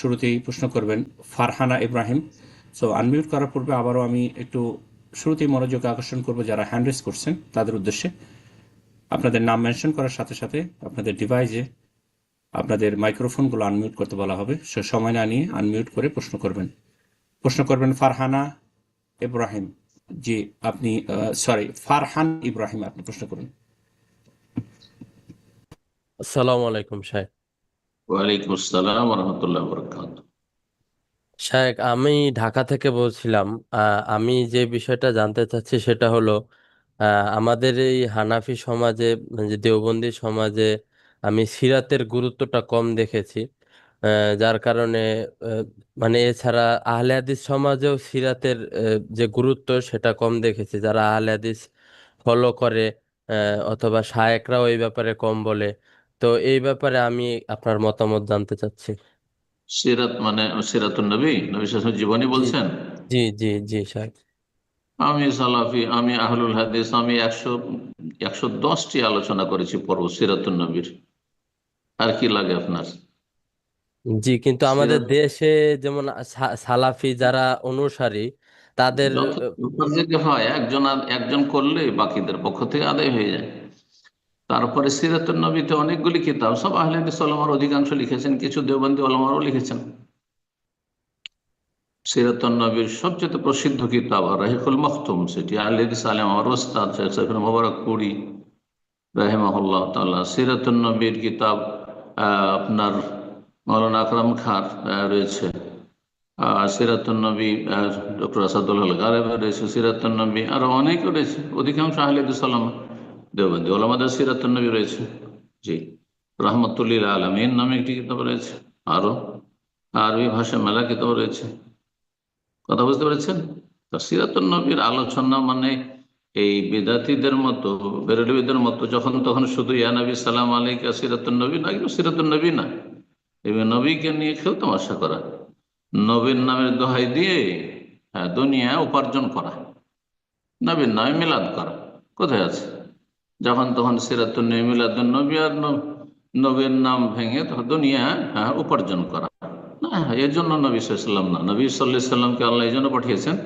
শুরুতেই প্রশ্ন করবেন ফারহানা ইব্রাহিম। সো আনমিউট করার পূর্বে আবারও আমি একটু শুরুতেই মনোযোগ আকর্ষণ করব যারা হ্যান্ড রেজ করছেন তাদের উদ্দেশ্যে। আপনাদের নাম মেনশন করার সাথে সাথে আপনাদের ডিভাইসে আপনাদের মাইক্রোফোনগুলো আনমিউট করতে বলা হবে। সে সময় না নিয়ে আনমিউট করে প্রশ্ন করবেন ফারহানা ইব্রাহিম। জি, আপনি সরি, ফারহান ইব্রাহিম, আপনি প্রশ্ন করুন। আসসালামু আলাইকুম শাহেখ। ওয়ালাইকুম আসসালাম রহমতুল্লাহ বরকাত। শাহেখ, আমি ঢাকা থেকে বলছিলাম। আমি যে বিষয়টা জানতে চাচ্ছি সেটা হলো, আমাদের এই হানাফি সমাজে, যে দেওবন্দি সমাজে আমি সিরাতের গুরুত্বটা কম দেখেছি। যার কারণে আহ, মানে এছাড়া আহলে হাদিস সমাজেও সিরাতের যে গুরুত্ব সেটা কম দেখেছি, যারা আহলে হাদিস ফলো করে অথবা শায়েকরাও এই ব্যাপারে কম বলে। তো এই ব্যাপারে আমি আপনার মতামত জানতে চাচ্ছি। সিরাত মানে সিরাতুন নবী, নবী সাল্লাল্লাহু আলাইহি ওয়াসাল্লাম জীবনী জি বলছেন। জি জি জি সাহেব। আমি সালাফি, আমি আহলুল হাদিস, আমি 110টি আলোচনা করেছি পর্ব সিরাতুন নবীর। আর কি লাগে আপনার? জি, কিন্তু আমাদের সিরাত দেশে যেমন সালাফি যারা অনুসারী তাদের যত হয় একজন একজন করলে বাকিদের পক্ষ থেকে আদায় হয়ে যায়। তারপরে সিরাতুন নবীতে অনেকগুলি কিতাব, সব আহলে হাদিস ওলামার অধিকাংশ লিখেছেন, কিছু দেওবন্দি ওলামারও লিখেছেন। সিরাতুন নবীর সবচেয়ে প্রসিদ্ধ কিতাব আর রাহিকুল মখতুম, সেটি আহলে হাদিস আলেম আমার ওস্তাদ শেখ সাইফুল মোবারক পুরী রাহিমাহুল্লাহ তাআলা। সিরাতুন নবীর কিতাব আপনার মৌলানা আকরাম খার রয়েছে। সিরাতুন নবী ডক্টর আসাদুল হল গালেবের রয়েছে। সিরাতুন নবী আরো অনেক রয়েছে, অধিকাংশ আহলে হাদিস ওলামা দেওবন্দি ওলামাদের সিরাতুন নবী রয়েছে। জি, রহমতুল্লিল আলমিন নামে একটি কিতাব রয়েছে। আরো আরবি ভাষা মেলা কিতাব রয়েছে। কথা বুঝতে পেরেছেন? তো সিরাতুন নবীর আলোচনা মানে এই বিদাতিদের মতো, বেরলভীদের মতো যখন তখন শুধু ইয়া নবী সালাম আলাইকা সিরাতুন নবী না, কিন্তু সিরাতুন নবী না, এই নবীকে নিয়ে খেল তামাশা করা, নবীর নামের দোহাই দিয়ে দুনিয়া উপার্জন করা, নবীর নামে মিলাদ করা কোথায় আছে? যখন তখন সিরাতুন নবী, মিলাদুন নবী আর নবীর নাম ভেঙে তখন দুনিয়া উপার্জন করা না। এর জন্য নবী সাল্লাম না, নবী সাল্লাহ সাল্লামকে আল্লাহ এই জন্য পাঠিয়েছেন,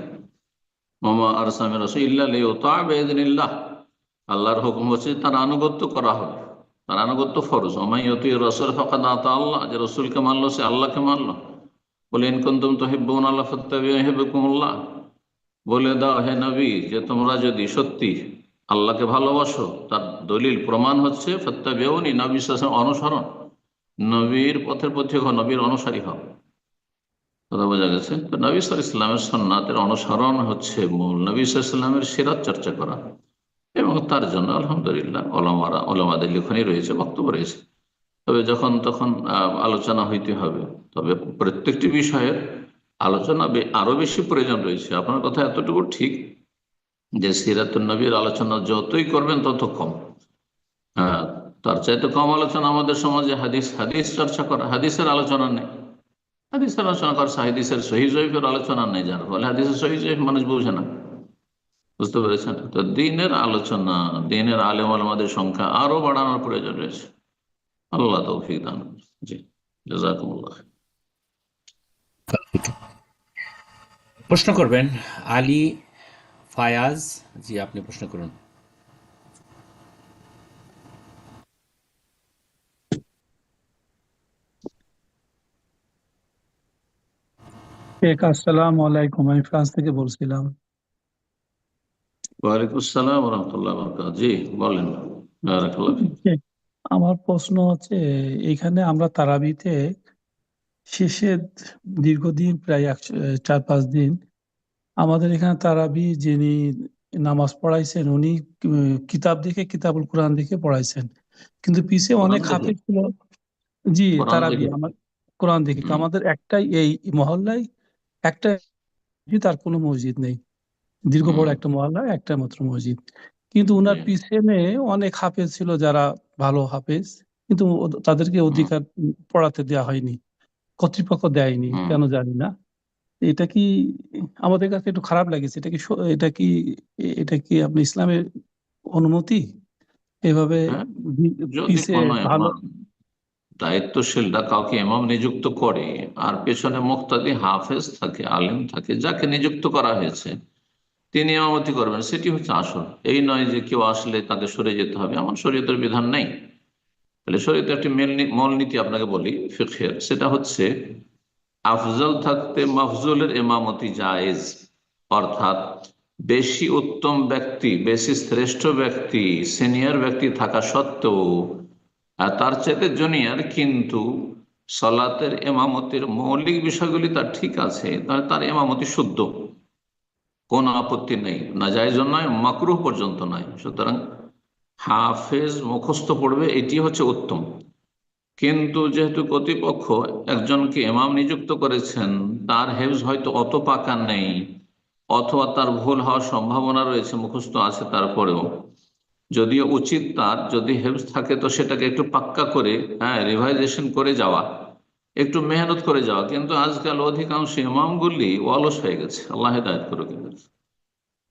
মামা আরসামি রাসূল ইল্লা লিইউতা বিইذনিল্লাহ। আল্লাহর হুকুম হচ্ছে তার আনুগত্য করা হবে, তার আনুগত্য ফরজ। ওমান ইউতির রাসূল ফাকাদ আতা আল্লাহ, যে রাসূলকে মানলো সে আল্লাহকে মানলো। বলে ইন কুনতুম তুহিব্বুনা আল্লাহ ফাত্তাবিউনি ইউহিব্বুকুমুল্লাহ, বলে দাও হে নবী যে তোমরা যদি সত্যি আল্লাহকে ভালোবাসো, তার দলিল প্রমাণ হচ্ছে ফাত্তাবিউনি, নবী সাল্লাল্লাহু আলাইহি ওয়াসাল্লাম অনুসরণ, নবীর পথের পথিক হও, নবীর অনুসারী হও। কথা বোঝা গেছে? তো নবী সাল্লাল্লাহু আলাইহি ওয়াসাল্লামের সুন্নাতের অনুসরণ হচ্ছে মূল, নবী সাল্লাল্লাহু আলাইহি ওয়াসাল্লামের সিরাত চর্চা করা। এবং তার জন্য আলহামদুলিল্লাহ ওলামাদের লিখনই রয়েছে, বক্তব্য রয়েছে। তবে যখন তখন আলোচনা হইতে হবে। তবে প্রত্যেকটি বিষয়ের আলোচনা আরো বেশি প্রয়োজন রয়েছে। আপনার কথা এতটুকু ঠিক যে সিরাতুন নবীর আলোচনা যতই করবেন তত কম। হ্যাঁ, তার চাইতে কম আলোচনা আমাদের সমাজে হাদিস হাদিস চর্চা করা, হাদিসের আলোচনা নেই। হাদিসের আলোচনা করা, হাদিসের সহিহ জয়ীফের আলোচনা নেই, যার ফলে হাদিসের সহিহ জয়ীফ মানুষ বুঝে না। বুঝতে পেরেছেন? তো দিনের আলোচনা, দিনের আলেম আলেমাদের সংখ্যা আরো বাড়ানোর প্রয়োজন রয়েছে। আল্লাহ তৌফিক দান করুন। জি, জাযাকুমুল্লাহ। প্রশ্ন করবেন আলী ফায়াজ। জি, আপনি প্রশ্ন করুন। আসসালামু আলাইকুম, আমি ফ্রান্স থেকে বলছিলাম। ওয়ালাইকুম আসসালাম রহমতুল্লাহ বরকাত। জি, বলেন। বারাকাল্লাহ ফিক। যে আমার প্রশ্ন হচ্ছে, এখানে আমরা তারাবিতে শেষে দীর্ঘদিন প্রায় 4-5 দিন আমাদের এখানে তারাবি যিনি নামাজ পড়াইছেন উনি কিতাব দেখে, কিতাবুল কোরআন দেখে পড়াইছেন, কিন্তু পিছে কোরআন অনেক দেখে? হাফেজ ছিল। জি, কোরআন তারাবি দেখে? আমার কোরআন দেখে। হুম, আমাদের একটাই এই মহল্লায় একটা মসজিদ, আর কোনো মসজিদ নেই। দীর্ঘ হুম, বড় একটা মহল্লা, একটা মাত্র মসজিদ। কিন্তু জি, উনার পিছনে অনেক হাফেজ ছিল, যারা ভালো হাফেজ, কিন্তু তাদেরকে হুম, অধিকার পড়াতে দেওয়া হয়নি, কর্তৃপক্ষ দেয়নি, হুম, কেন জানি না। এটা কি আমাদের কাছে একটু খারাপ লাগেছে। এটা কি আপনি ইসলামের অনুমতি এভাবে হ্যাঁ। যদি পিছে কোনো ভালো? দায়িত্বশীলরা কাউকে ইমাম নিযুক্ত করে আর পেছনে মুক্তাদি হাফেজ থাকে, আলেম থাকে, যাকে নিযুক্ত করা হয়েছে তিনি ইমামতি করবেন, সেটি হচ্ছে আসল। এই নয় যে কেউ আসলে তাকে সরে যেতে হবে, এমন শরীয়তের বিধান নেই। তাহলে শরীয়তের একটি মূলনীতি আপনাকে বলি ফিকহের, সেটা হচ্ছে আফজল থাকতে মাফজুলের ইমামতি জায়েজ। অর্থাৎ বেশি উত্তম ব্যক্তি, বেশি শ্রেষ্ঠ ব্যক্তি, সিনিয়র ব্যক্তি থাকা সত্ত্বেও আর তার চাইতে জুনিয়র, কিন্তু সলাতের ইমামতির মৌলিক বিষয়গুলি তার ঠিক আছে, তাহলে তার ইমামতি শুদ্ধ, কোনো আপত্তি নেই, না জায়েজ নয়, মাকরুহ পর্যন্ত নয়। সুতরাং হাফেজ মুখস্থ পড়বে, এটি হচ্ছে উত্তম। কিন্তু যেহেতু কর্তৃপক্ষ একজনকে ইমাম নিযুক্ত করেছেন, তার হেফজ হয়তো অত পাকা নেই, অথবা তার ভুল হওয়ার সম্ভাবনা রয়েছে, মুখস্থ আছে তারপরেও, যদিও উচিত তার যদি হেফজ থাকে তো সেটাকে একটু পাক্কা করে, হ্যাঁ, রিভাইজেশন করে যাওয়া, একটু মেহনত করে যাওয়া। কিন্তু আজকাল অধিকাংশ ইমামগুলি অলস হয়ে গেছে, আল্লাহ হেদায়েত করুক।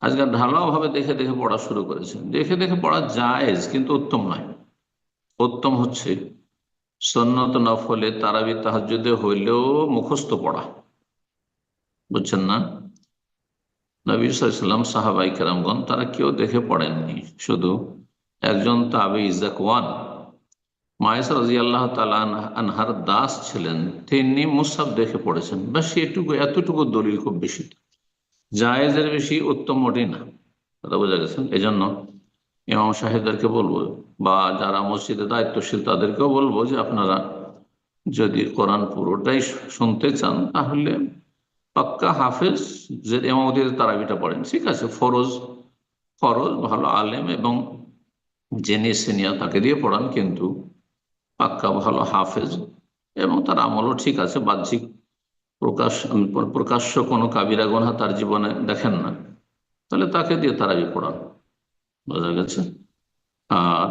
আজকাল ঢালাও ভাবে দেখে দেখে পড়া শুরু করেছে। দেখে দেখে পড়া জায়েজ, কিন্তু উত্তম নয়। উত্তম হচ্ছে সুন্নত নফলে তারাবি তাহাজ্জুদে হইলেও মুখস্থ পড়া। বুঝছেন না? নবী সাল্লাল্লাহু আলাইহি ওয়াসাল্লাম, সাহাবায়ে কেরামগণ তারা কেউ দেখে পড়েননি, শুধু একজন তাবেঈ যাকওয়ান মায়েশা রাদিয়াল্লাহু তাআলা আনহার দাস ছিলেন, তিনি মুসহাফ দেখে পড়েছেন, ব্যাস এটুকু, এতটুকু দলিল, খুব বেশি। জায়েজের বেশি উত্তম মোটেই না। কথা বোঝা গেছেন? এই জন্য ইমাম সাহেবদেরকে বলবো, বা যারা মসজিদে দায়িত্বশীল তাদেরকেও বলবো, যে আপনারা যদি কোরআন পুরোটাই শুনতে চান, তাহলে পাক্কা হাফেজ যে ইমামতিতে তারাবিটা পড়েন, ঠিক আছে, ফরজ ফরজ ভালো আলেম এবং যিনি সিনিয়র তাকে দিয়ে পড়ান, কিন্তু পাক্কা ভালো হাফেজ এবং তার আমলও ঠিক আছে, বাহ্যিক প্রকাশ প্রকাশ্য কোনো কাবিরা গুনাহ তার জীবনে দেখেন না, তাহলে তাকে দিয়ে তারাবি পড়ান। বোঝা গেছে? আর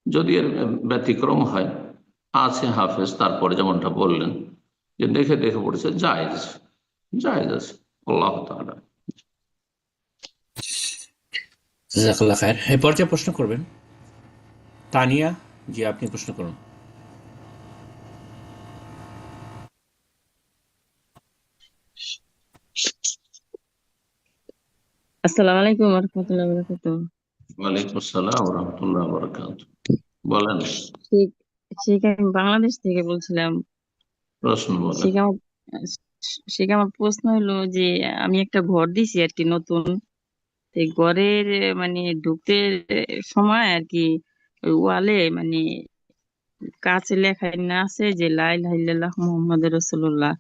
যদি এর ব্যতিক্রম হয়, আছে হাফেজ, তারপরে যেমনটা বললেন যে দেখে দেখে পড়েছে, জায়েজ, জায়েজ আছে। আল্লাহ তাআলা। জাযাকাল্লাহ খায়ের। এই পর্যায়ে প্রশ্ন করবেন তানিয়া জি, আপনি প্রশ্ন করুন। আসসালামু আলাইকুম রহমতুল্লাহ বারাকাতুহ। ওয়ালাইকুম আসসালাম ওয়া রাহমাতুল্লাহি ওয়া বারাকাতুহু। বলেন, ঠিক ঠিক আমি বাংলাদেশ থেকে বলছিলাম। প্রশ্ন বলেন। ঠিক আমার ঠিক আমার প্রশ্ন হলো যে আমি একটা ঘর দিছি আর কি, নতুন। তো এই ঘরের মানে ঢুকতে সময় আর কি ওই ওয়ালে মানে কাছে লেখা না আছে যে লা ইলাহা ইল্লাল্লাহ মুহাম্মাদুর রাসূলুল্লাহ।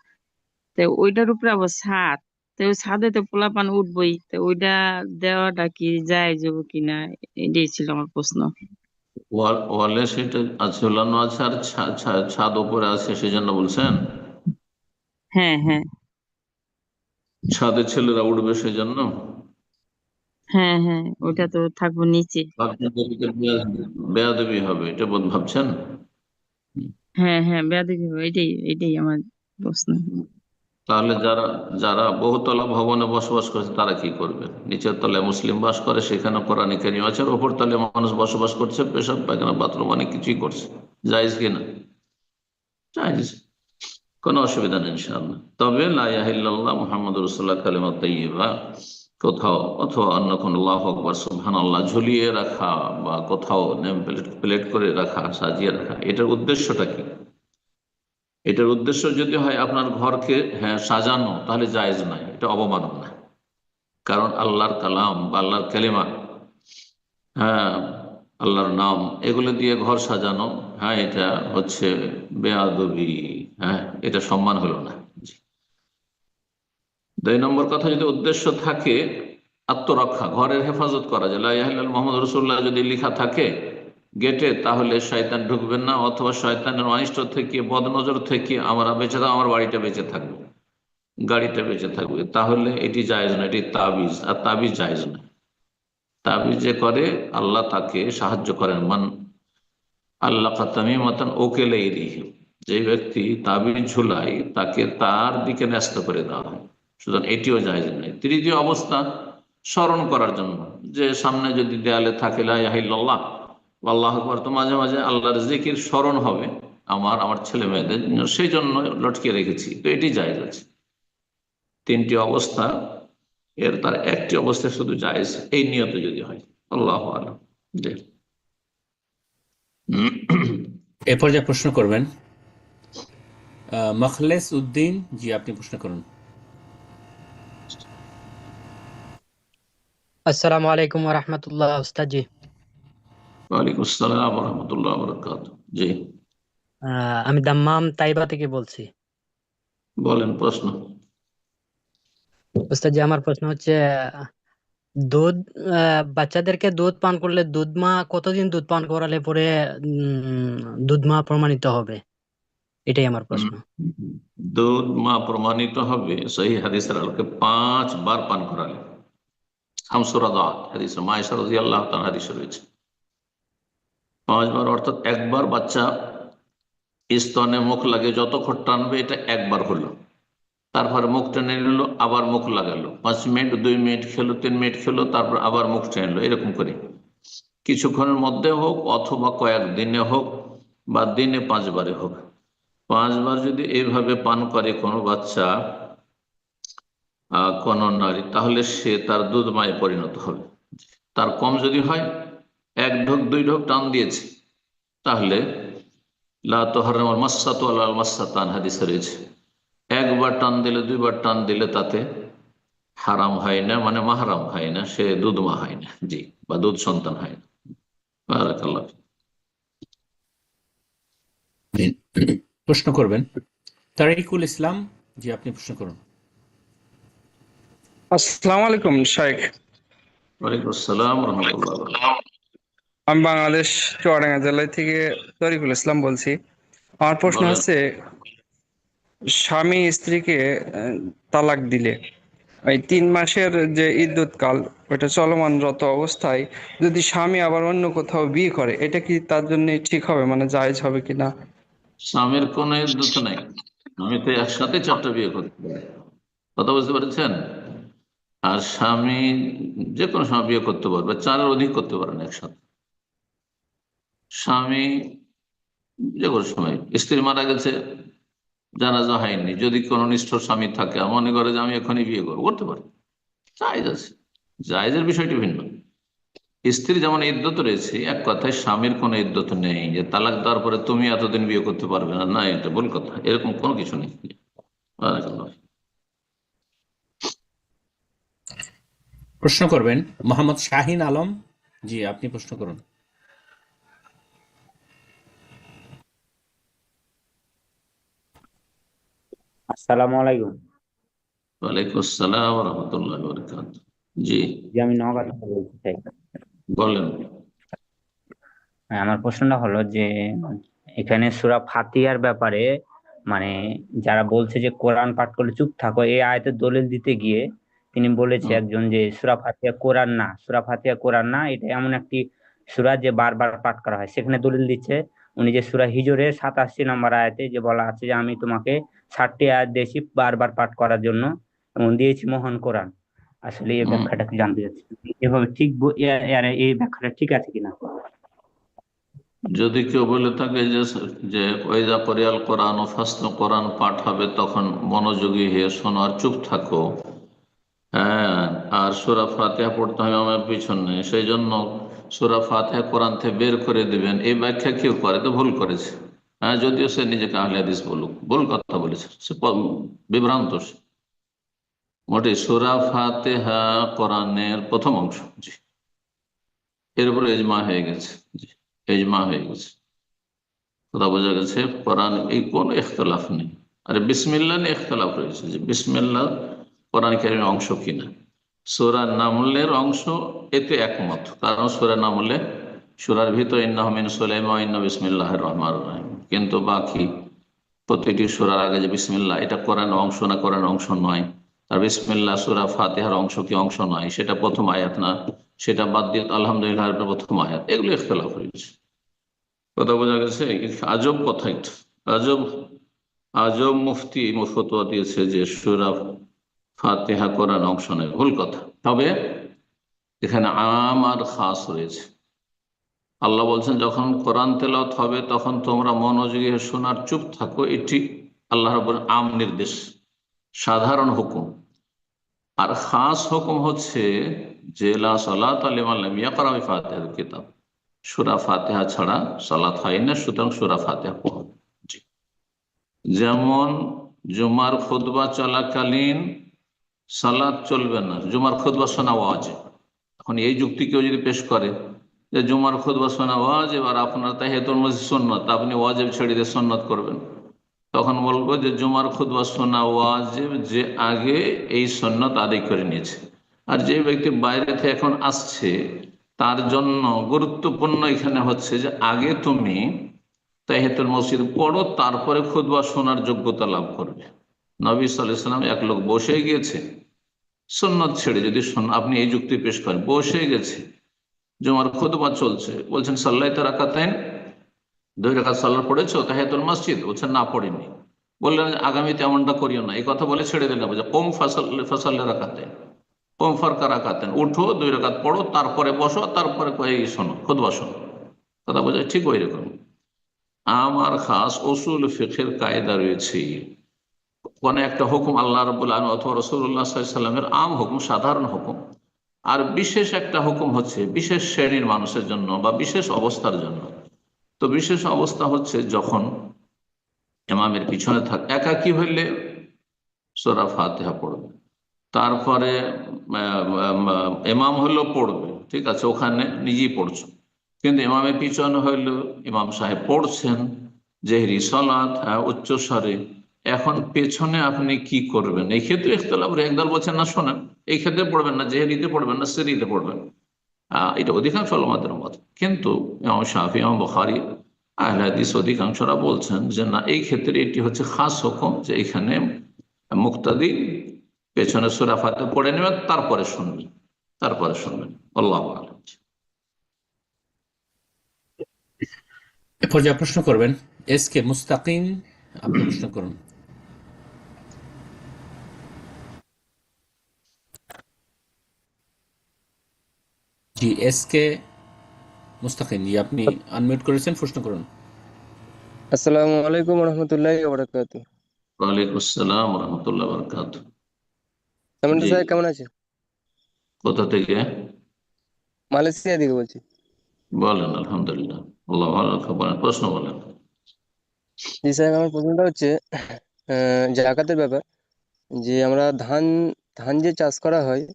তো ওইটার উপরে আবার ছাদ। তো ওই ছাদে তো পোলাপান উঠবই, তো ওইটা দেওয়াটা কি জায়েজ হবে কিনা, এটাই ছিল আমার প্রশ্ন। ওয়ালে সেটা আছে, ঝুলানো আছে, আর ছাদ উপরে আছে, সেজন্য বলছেন? হ্যাঁ, হ্যাঁ, ছাদে ছেলেরা উঠবে সেজন্য? হ্যাঁ, হ্যাঁ, ওইটা তো থাকবো নিচে। আপনাদেরকে বেয়াদবি হবে, এটা ভাবছেন? হ্যাঁ, হ্যাঁ, বেয়াদবি হবে, এটাই এটাই আমার প্রশ্ন। তাহলে যারা যারা বহুতলা ভবনে বসবাস করছে তারা কি করবে? নিচের তলায় মুসলিম বাস করে, সেখানে কোরআনে কারীম আছে, আর উপর তলায় মানুষ বসবাস করছে, পেশাব পায়খানা বাথরুম অনেক কিছুই করছে। জায়েজ কিনা? জায়েজ, কোনো অসুবিধা নেই ইনশাআল্লাহ। তবে লা ইলাহা ইল্লাল্লাহ মুহাম্মাদুর রাসূলুল্লাহ কালিমা তাইয়্যিবা কোথাও, অথবা অন্য কোনো আল্লাহু আকবার সুবহানাল্লাহ ঝুলিয়ে রাখা, বা কোথাও নেম প্লেট প্লেট করে রাখা, সাজিয়ে রাখা, এটার উদ্দেশ্যটা কি? এটার উদ্দেশ্য যদি হয় আপনার ঘরকে, হ্যাঁ, সাজানো, তাহলে জায়েজ নয়, এটা অবমাননা। কারণ আল্লাহর কালাম বা আল্লাহর কালিমা, হ্যাঁ, আল্লাহর নাম, এগুলো দিয়ে ঘর সাজানো, হ্যাঁ, এটা হচ্ছে বেয়াদবি, হ্যাঁ, এটা সম্মান হলো না। 2 নম্বর কথা, যদি উদ্দেশ্য থাকে আত্মরক্ষা, ঘরের হেফাজত করা, যে লা ইলাহা ইল্লাল্লাহ মুহাম্মাদুর রাসূলুল্লাহ যদি লেখা থাকে গেটে, তাহলে শয়তান ঢুকবেন না, অথবা শয়তানের অনিষ্ট থেকে, বদনজর থেকে আমরা বেঁচে থাকবো, আমার বাড়িটা বেঁচে থাকবে, গাড়িটা বেঁচে থাকবে, তাহলে এটি জায়েজ না, এটি তাবিজ, আর তাবিজ জায়েজ না। তাবিজ যে করে আল্লাহ তাকে সাহায্য করেন, মান আল্লাহ তামিমাতান ওকেলাইহি, যে ব্যক্তি তাবিজ ঝুলায় তাকে তার দিকে ন্যস্ত করে দেওয়া হয়। সুতরাং এটিও জায়েজ নয়। তৃতীয় অবস্থা, স্মরণ করার জন্য, যে সামনে যদি দেয়ালে থাকে লা ইলাহা ইল্লাল্লাহ আল্লাহু আকবার, তো মাঝে মাঝে আল্লাহর জিকির স্মরণ হবে, আমার ছেলে মেয়েদের জন্য, সেই জন্য লটকে রেখেছি, তো এটি জায়েজ আছে। তিনটি অবস্থা, তার একটি অবস্থা শুধু জায়েজ, এই নিয়তে যদি হয়। আল্লাহু আলাম। জি। এ পর্যায়ে প্রশ্ন করবেন মখলেস উদ্দিন। জি, আপনি প্রশ্ন করুন। আসসালামু আলাইকুম ওয়া রাহমাতুল্লাহ উস্তাদ জি। ওয়ালাইকুম আসসালাম ওয়া রাহমাতুল্লাহি ওয়া বারাকাতুহু। জি, আমি দাম্মাম তাইবা থেকে বলছি। বলেন প্রশ্ন। উস্তাদ জি, আমার প্রশ্ন হচ্ছে দুধ বাচ্চাদেরকে দুধ পান করলে দুধ মা কতদিন দুধ পান করালে পরে দুধ মা প্রমাণিত হবে, এটাই আমার হুম, প্রশ্ন। দুধ মা প্রমাণিত হবে সহিহ হাদিসের আলোকে 5 বার পান করালে। হামসুরাদাত হাদিস মায়েশা রাদিয়াল্লাহু তাআলা হাদিস রয়েছে 5 বার, অর্থাৎ একবার বাচ্চা স্তনে মুখ লাগে, যতক্ষণ টানবে এটা একবার হলো, তারপরে মুখ টেনে নিল, আবার মুখ লাগালো, 5 মিনিট 2 মিনিট খেলো, 3 মিনিট খেলো, তারপর আবার মুখ টেনে নিল, এরকম করে কিছুক্ষণের মধ্যে হোক অথবা কয়েকদিনে হোক বা দিনে 5 বারে হোক। 5 বার যদি এইভাবে পান করে কোনো বাচ্চা, কোন নারী, তাহলে সে তার দুধ মায়ে পরিণত হবে। তার কম যদি হয়, 1 ঢোক 2 ঢোক টান দিয়েছে, তাহলে লা তুহাররিমুল মাসসাতু আলাল মাসসাতান হাদিসে রয়েছে, একবার টান দিলে 2 বার টান দিলে তাতে হারাম হয় না, মানে মাহরাম হয় না, সে দুধ মা হয় না। জি, বা দুধ সন্তান হয় না। বারাকাল্লাহ। প্রশ্ন করবেন তারিকুল ইসলাম। জি, আপনি প্রশ্ন করুন। আসসালামু আলাইকুম শাইখ। ওয়ালাইকুম আসসালাম ওয়া রাহমাতুল্লাহি ওয়া বারাকাতুহু। আমি বাংলাদেশ চুয়াডাঙ্গা জেলা থেকে তরিকুল ইসলাম বলছি। আমার প্রশ্ন বলেন। হচ্ছে, স্বামী স্ত্রীকে তালাক দিলে ওই 3 মাসের যে ইদ্যুৎ কাল, ওটা চলমানরত অবস্থায় যদি স্বামী আবার অন্য কোথাও বিয়ে করে, এটা কি তার জন্য ঠিক হবে, মানে জায়েজ হবে কিনা? স্বামীর কোনো ইদ্যত নাই, আমি তো একসাথে 4টা বিয়ে করতে পারি, কথা বুঝতে পেরেছেন? আর স্বামী যে কোনো সময় বিয়ে করতে পারবে, 4-এর অধিক করতে পারেন একসাথে। স্বামী যে কোনো সময়, স্ত্রী মারা গেছে, জানাজা হয়নি, যদি কোনো নিষ্ঠুর স্বামী থাকে, মনে করে যে আমি এখনই বিয়ে করবো, করতে পারে, জায়েজ আছে। জায়েজের বিষয়টি ভিন্ন। স্ত্রী যেমন ইদ্যত রয়েছে, এক কথায় স্বামীর কোনো ইদ্যত নেই যে তালাক দেওয়ার পরে তুমি এতদিন বিয়ে করতে পারবে না, না, এটা ভুল কথা, এরকম কোনো কিছু নেই। বারাকাল্লাহ। প্রশ্ন করবেন মোহাম্মদ শাহিন আলম। জি, আপনি প্রশ্ন করুন। আসসালামু আলাইকুম। ওয়ালাইকুম আসসালাম ওয়া রাহমাতুল্লাহি ওয়া বারাকাতুহু। জি, জি, আমি নওগাঁ থেকে বলতে চাই। বলেন। আমার প্রশ্নটা হলো যে এখানে সূরা ফাতিহার ব্যাপারে, মানে যারা বলছে যে কোরআন পাঠ করলে চুপ থাকো, এই আয়াতের দলিল দিতে গিয়ে তিনি বলেছে হুম, একজন যে সূরা ফাতিহা কোরআন না, সূরা ফাতিহা কোরআন না, এটা এমন একটি সূরা যে বারবার পাঠ করা হয়। সেখানে দলিল দিচ্ছে উনি যে সূরা হিজরের 87 নম্বর আয়াতে যে বলা আছে যে আমি তোমাকে 60টি আয়াত দিয়েছি বারবার পাঠ করার জন্য এবং দিয়েছি মহান কোরআন। আসলে এই হুম। ব্যাখ্যাটা কি জানতে চাচ্ছি, এভাবে ঠিক এই ব্যাখ্যাটা ঠিক আছে কিনা? যদি কেউ বলে থাকে যে যে ওয়াইদা করিয়াল কোরআন ও ফাস্ত, কোরআন পাঠ হবে তখন মনোযোগী হয়ে শোনো আর চুপ থাকো, হ্যাঁ, আর সূরা ফাতিহা পড়তে হবে আমার পিছনে, সেই জন্য সূরা ফাতিহা কোরআন থেকে বের করে দিবেন, এই ব্যাখ্যা কেউ করে তো ভুল করেছে। হ্যাঁ, যদিও সে নিজেকে আহলে হাদিস বলুক, ভুল কথা বলেছে, সে বিভ্রান্ত সে। মোটে সূরা ফাতিহা কোরআনের প্রথম অংশ। জি, এর উপরে ইজমা হয়ে গেছে। জি, ইজমা হয়ে গেছে, কথা বোঝা গেছে। কোরআন এই কোনো ইখতলাফ নেই। আরে বিসমিল্লাহ নিয়ে ইখতলাফ রয়েছে যে বিসমিল্লাহ কোরআন কারীমের অংশ কিনা। সূরা নামলের অংশ, এতে একমত, কারণ সূরা নামলে সূরার ভিতর ইন্নাহু মিন সুলাইমান ওয়া ইন্না বিসমিল্লাহির রহমানির রহিম, কিন্তু বাকি প্রতিটি সূরার আগে যে বিসমিল্লাহ, এটা কোরআনের অংশ না কোরআনের অংশ নয়, আর বিসমিল্লাহ সূরা ফাতিহার অংশ কি অংশ নয়, সেটা প্রথম আয়াত না, সেটা বাদ দিয়ে আলহামদুলিল্লাহ প্রথম আয়াত, এগুলো ইখতলাফ হয়েছে, কথা বোঝা গেছে। আজব কথা এটা, আজব আজব মুফতি ফতোয়া দিয়েছে যে সূরা ফাতিহা কোরআন অংশ নেই, ভুল কথা। তবে এখানে আম আর খাস রয়েছে। আল্লাহ বলছেন যখন কোরআন তেলাওয়াত হবে তখন তোমরা মনোযোগী হয়ে শোনার, চুপ থাকো। এটি আল্লাহ রাব্বুল আম নির্দেশ, সাধারণ হুকুম। আর খাস হুকুম হচ্ছে যে লা সালাতা লিমান লাম ইয়াকরা বিফাতিহাতিল কিতাব, সূরা ফাতিহা ছাড়া সালাত হয় না, সুতরাং সূরা ফাতিহা পড়ো। জি। যেমন জুমার খুতবা চলাকালীন সালাত চলবে না, জুমার খুতবা শোনা ওয়াজিব। এখন এই যুক্তি কেউ যদি পেশ করে যে জুমার খুতবা শোনা ওয়াজিব আর আপনার তাহিয়াতুল মসজিদ সুন্নত, আপনি ওয়াজিব ছেড়ে দিয়ে সুন্নত করবেন, তখন বলবো যে জুমার খুতবা শোনা ওয়াজিব যে আগে এই সুন্নত আদায় করে নিয়েছে। আর যে ব্যক্তি বাইরে থেকে এখন আসছে তার জন্য গুরুত্বপূর্ণ এখানে হচ্ছে যে আগে তুমি তাহিয়াতুল মসজিদ পড়ো, তারপরে খুতবা শোনার যোগ্যতা লাভ করবে। নবী সাল্লাল্লাহু আলাইহি ওয়াসাল্লাম এক লোক বসে গিয়েছে সুন্নত ছেড়ে, যদি আপনি এই যুক্তি পেশ করেন, বসে গেছে, জুমার খুতবা চলছে, বলছেন সাল্লাইতা রাকাতাইন, 2 রাকাত সালাত পড়েছো তাহিয়াতুল মসজিদ? বলছেন না, পড়িনি। বললেন আগামীতে এমনটা করিও না, এই কথা বলে ছেড়ে দিলেন। বলছে কোম ফাসাল্লি রাকাতাইন, কোম ফারকা রাকাতাইন, উঠো 2 রাকাত পড়ো, তারপরে বসো, তারপরে এই শোনো, খুতবা শোনো। কথা বোঝা? ঠিক ওই রকম আমার খাস উসুল ফিকহের কায়দা রয়েছে। কোন একটা হুকুম আল্লাহ রাব্বুল আলামিন অথবা রাসূলুল্লাহ সাল্লাল্লাহু আলাইহি ওয়াসাল্লামের আম হুকুম, সাধারণ হুকুম, আর বিশেষ একটা হুকুম হচ্ছে বিশেষ শ্রেণীর মানুষের জন্য বা বিশেষ অবস্থার জন্য। তো বিশেষ অবস্থা হচ্ছে যখন ইমামের পিছনে একাকী হইলে সূরা ফাতিহা পড়বে, তারপরে ইমাম হইলেও পড়বে, ঠিক আছে, ওখানে নিজেই পড়ছো, কিন্তু ইমামের পিছনে হইলেও ইমাম সাহেব পড়ছেন জেহরি সালাত, উচ্চ স্বরে। এখন পেছনে আপনি কি করবেন? এই ক্ষেত্রে ইখতিলাফ, একদল বলছেন না শোনেন, এই ক্ষেত্রে পড়বেন না, জেহরিতে পড়বেন না, সিরিতে পড়বেন। এটা অধিকাংশ উলামাদের মত, কিন্তু ইমাম শাফি, ইমাম বুখারী, আহলে হাদিস অধিকাংশরা বলছেন যে না, এই ক্ষেত্রে এটি হচ্ছে খাস হুকুম, যে এখানে মুক্তাদি পেছনে সূরা ফাতিহা পড়ে নেবেন, তারপরে শুনবেন। আল্লাহু আ'লাম। এ পর্যায়ে প্রশ্ন করবেন এস কে মুস্তাকিম, আপনি প্রশ্ন করুন। জি, এস কে মুস্তাকিম, জি আপনি আনমিউট করেছেন, প্রশ্ন করুন। আসসালামু আলাইকুম রহমতুল্লাহি ওয়া বারাকাতুহু। ওয়ালাইকুম আসসালাম ওয়া রাহমাতুল্লাহি ওয়া বারাকাতুহু। কেমন জি, স্যার, কেমন আছেন? কোথা থেকে মালয়েশিয়া থেকে বলছি। বলেন? আলহামদুলিল্লাহ, আল্লাহ ভালো রাখা। বলেন, প্রশ্ন বলেন। জি স্যার, আমার প্রশ্নটা হচ্ছে জাকাতের ব্যাপার। যে আমরা ধান ধান যে চাষ করা হয়,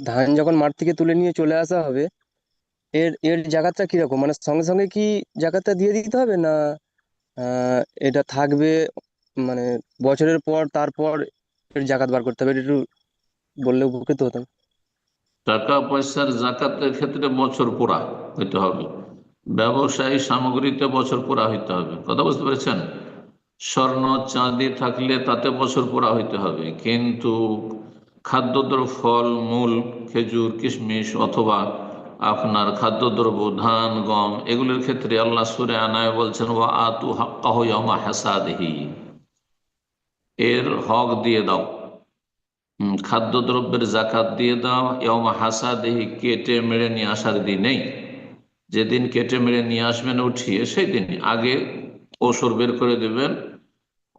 ধান যখন মাঠ থেকে তুলে নিয়ে চলে আসা হবে, এর এর জাকাতটা কিরকম? মানে সঙ্গে সঙ্গে কি জাকাতটা দিয়ে দিতে হবে, না এটা থাকবে, মানে বছরের পর তারপর এর জাকাত বার করতে হবে? এটা একটু বললে উপকৃত হতাম। টাকা পয়সার জাকাতের ক্ষেত্রে বছর পুরা হইতে হবে, ব্যবসায়ী সামগ্রীতে বছর পুরা হইতে হবে। কথা বুঝতে পেরেছেন? স্বর্ণ চাঁদি থাকলে তাতে বছর পুরা হইতে হবে, কিন্তু খাদ্যদ্রব্য, ফল মূল, খেজুর, কিশমিশ অথবা আপনার খাদ্যদ্রব্য ধান, গম, এগুলোর ক্ষেত্রে আল্লাহ সূরা আনায় বলছেন ওয়া আতু হাক্কাহু ইয়াওমা হাসাদিহি, এর হক দিয়ে দাও। খাদ্যদ্রব্যের জাকাত দিয়ে দাও ইয়াওমা হাসাদিহি, কেটে মেরে নিয়ে আসার দিনেই। যেদিন কেটে মেরে নিয়ে আসবেন উঠিয়ে, সেই দিন আগে ওসর বের করে দেবেন,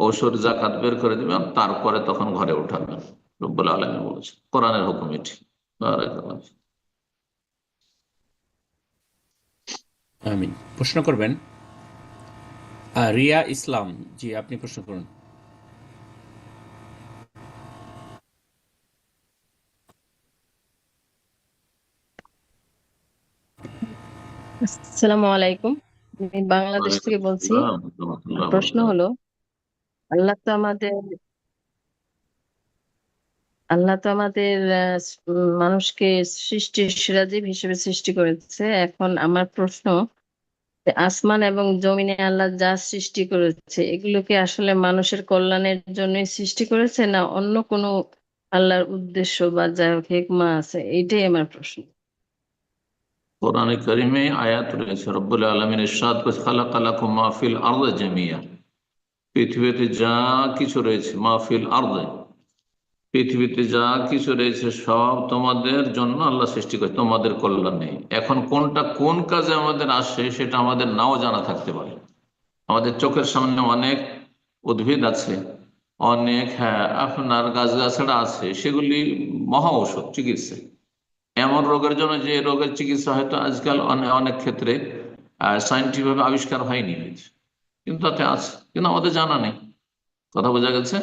ওসর জাকাত বের করে দেবেন, তারপরে তখন ঘরে উঠাবেন। রব্বুল আলামিন বলেছেন, কোরআনের হুকুম এটি। বারাকাল্লাহ। আমিন। প্রশ্ন করবেন রিয়া ইসলাম, জি আপনি প্রশ্ন করুন। আসসালামু আলাইকুম, আমি বাংলাদেশ ওয়ালাইকুম থেকে বলছি। আসসালাম ওয়া রাহমাতুল্লাহি ওয়া প্রশ্ন বারাকাতুহু। হলো, আল্লাহ তো আমাদের আল্লাহ তো আমাদের মানুষকে সৃষ্টির সিরাজীব হিসেবে সৃষ্টি করেছে। এখন আমার প্রশ্ন, যে আসমান এবং জমিনে আল্লাহ যা সৃষ্টি করেছে এগুলোকে আসলে মানুষের কল্যাণের জন্যই সৃষ্টি করেছে, না অন্য কোনো আল্লাহর উদ্দেশ্য বা যাই হোক হিকমা আছে? এইটাই আমার প্রশ্ন। কোরআনে কারিমে আয়াত রয়েছে, রব্বুল আলামিন ইরশাদ করেছে খালাকা লাকুম মা ফিল আরদি জামিয়া, পৃথিবীতে যা কিছু রয়েছে, মা ফিল আরদি, পৃথিবীতে যা কিছু রয়েছে সব তোমাদের জন্য আল্লাহ সৃষ্টি করে, তোমাদের কল্যাণে। এখন কোনটা কোন কাজে আমাদের আসে সেটা আমাদের নাও জানা থাকতে পারে। আমাদের চোখের সামনে অনেক উদ্ভিদ আছে, অনেক আপনার গাছগাছড়া আছে, সেগুলি মহা ঔষধ, চিকিৎসা। এমন রোগের জন্য যে রোগের চিকিৎসা হয়তো আজকাল অনেক ক্ষেত্রে সায়েন্টিফিক ভাবে আবিষ্কার হয়নি, কিন্তু তাতে আছে, কিন্তু আমাদের জানা নেই। কথা বোঝা গেছে?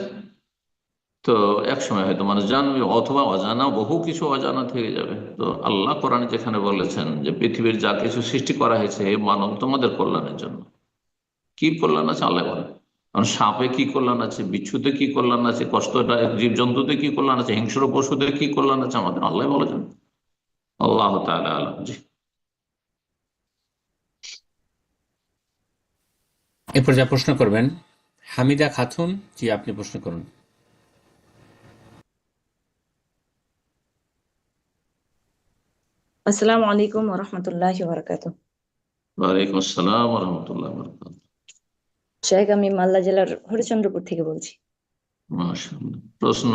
তো এক সময় হয়তো মানুষ জানবে, অথবা অজানা বহু কিছু অজানা থেকে যাবে। তো আল্লাহ কোরআনে যেখানে বলেছেন যে পৃথিবীর যা কিছু সৃষ্টি করা হয়েছে হে মানব তোমাদের কল্যাণের জন্য, কি কল্যাণ আছে আল্লাহ বলেন। কারণ সাপে কি কল্যাণ আছে, বিচ্ছুতে কি কল্যাণ আছে, কষ্টটা জীবজন্তুতে কি কল্যাণ আছে, হিংস্র পশুদের কি কল্যাণ আছে, আমাদের আল্লাহ বলেছেন। আল্লাহ তাআলা আলাম। জি। এরপর যা প্রশ্ন করবেন হামিদা খাতুন, জি আপনি প্রশ্ন করুন। আসসালামু আলাইকুম ওয়া রাহমাতুল্লাহি ওয়া বারাকাতুহু। ওয়ালাইকুম আসসালাম ওয়া রাহমাতুল্লাহি ওয়া বারাকাতুহু। শেখ, আমি মালদা জেলার হরিচন্দ্রপুর থেকে বলছি। মাশাআল্লাহ। প্রশ্ন?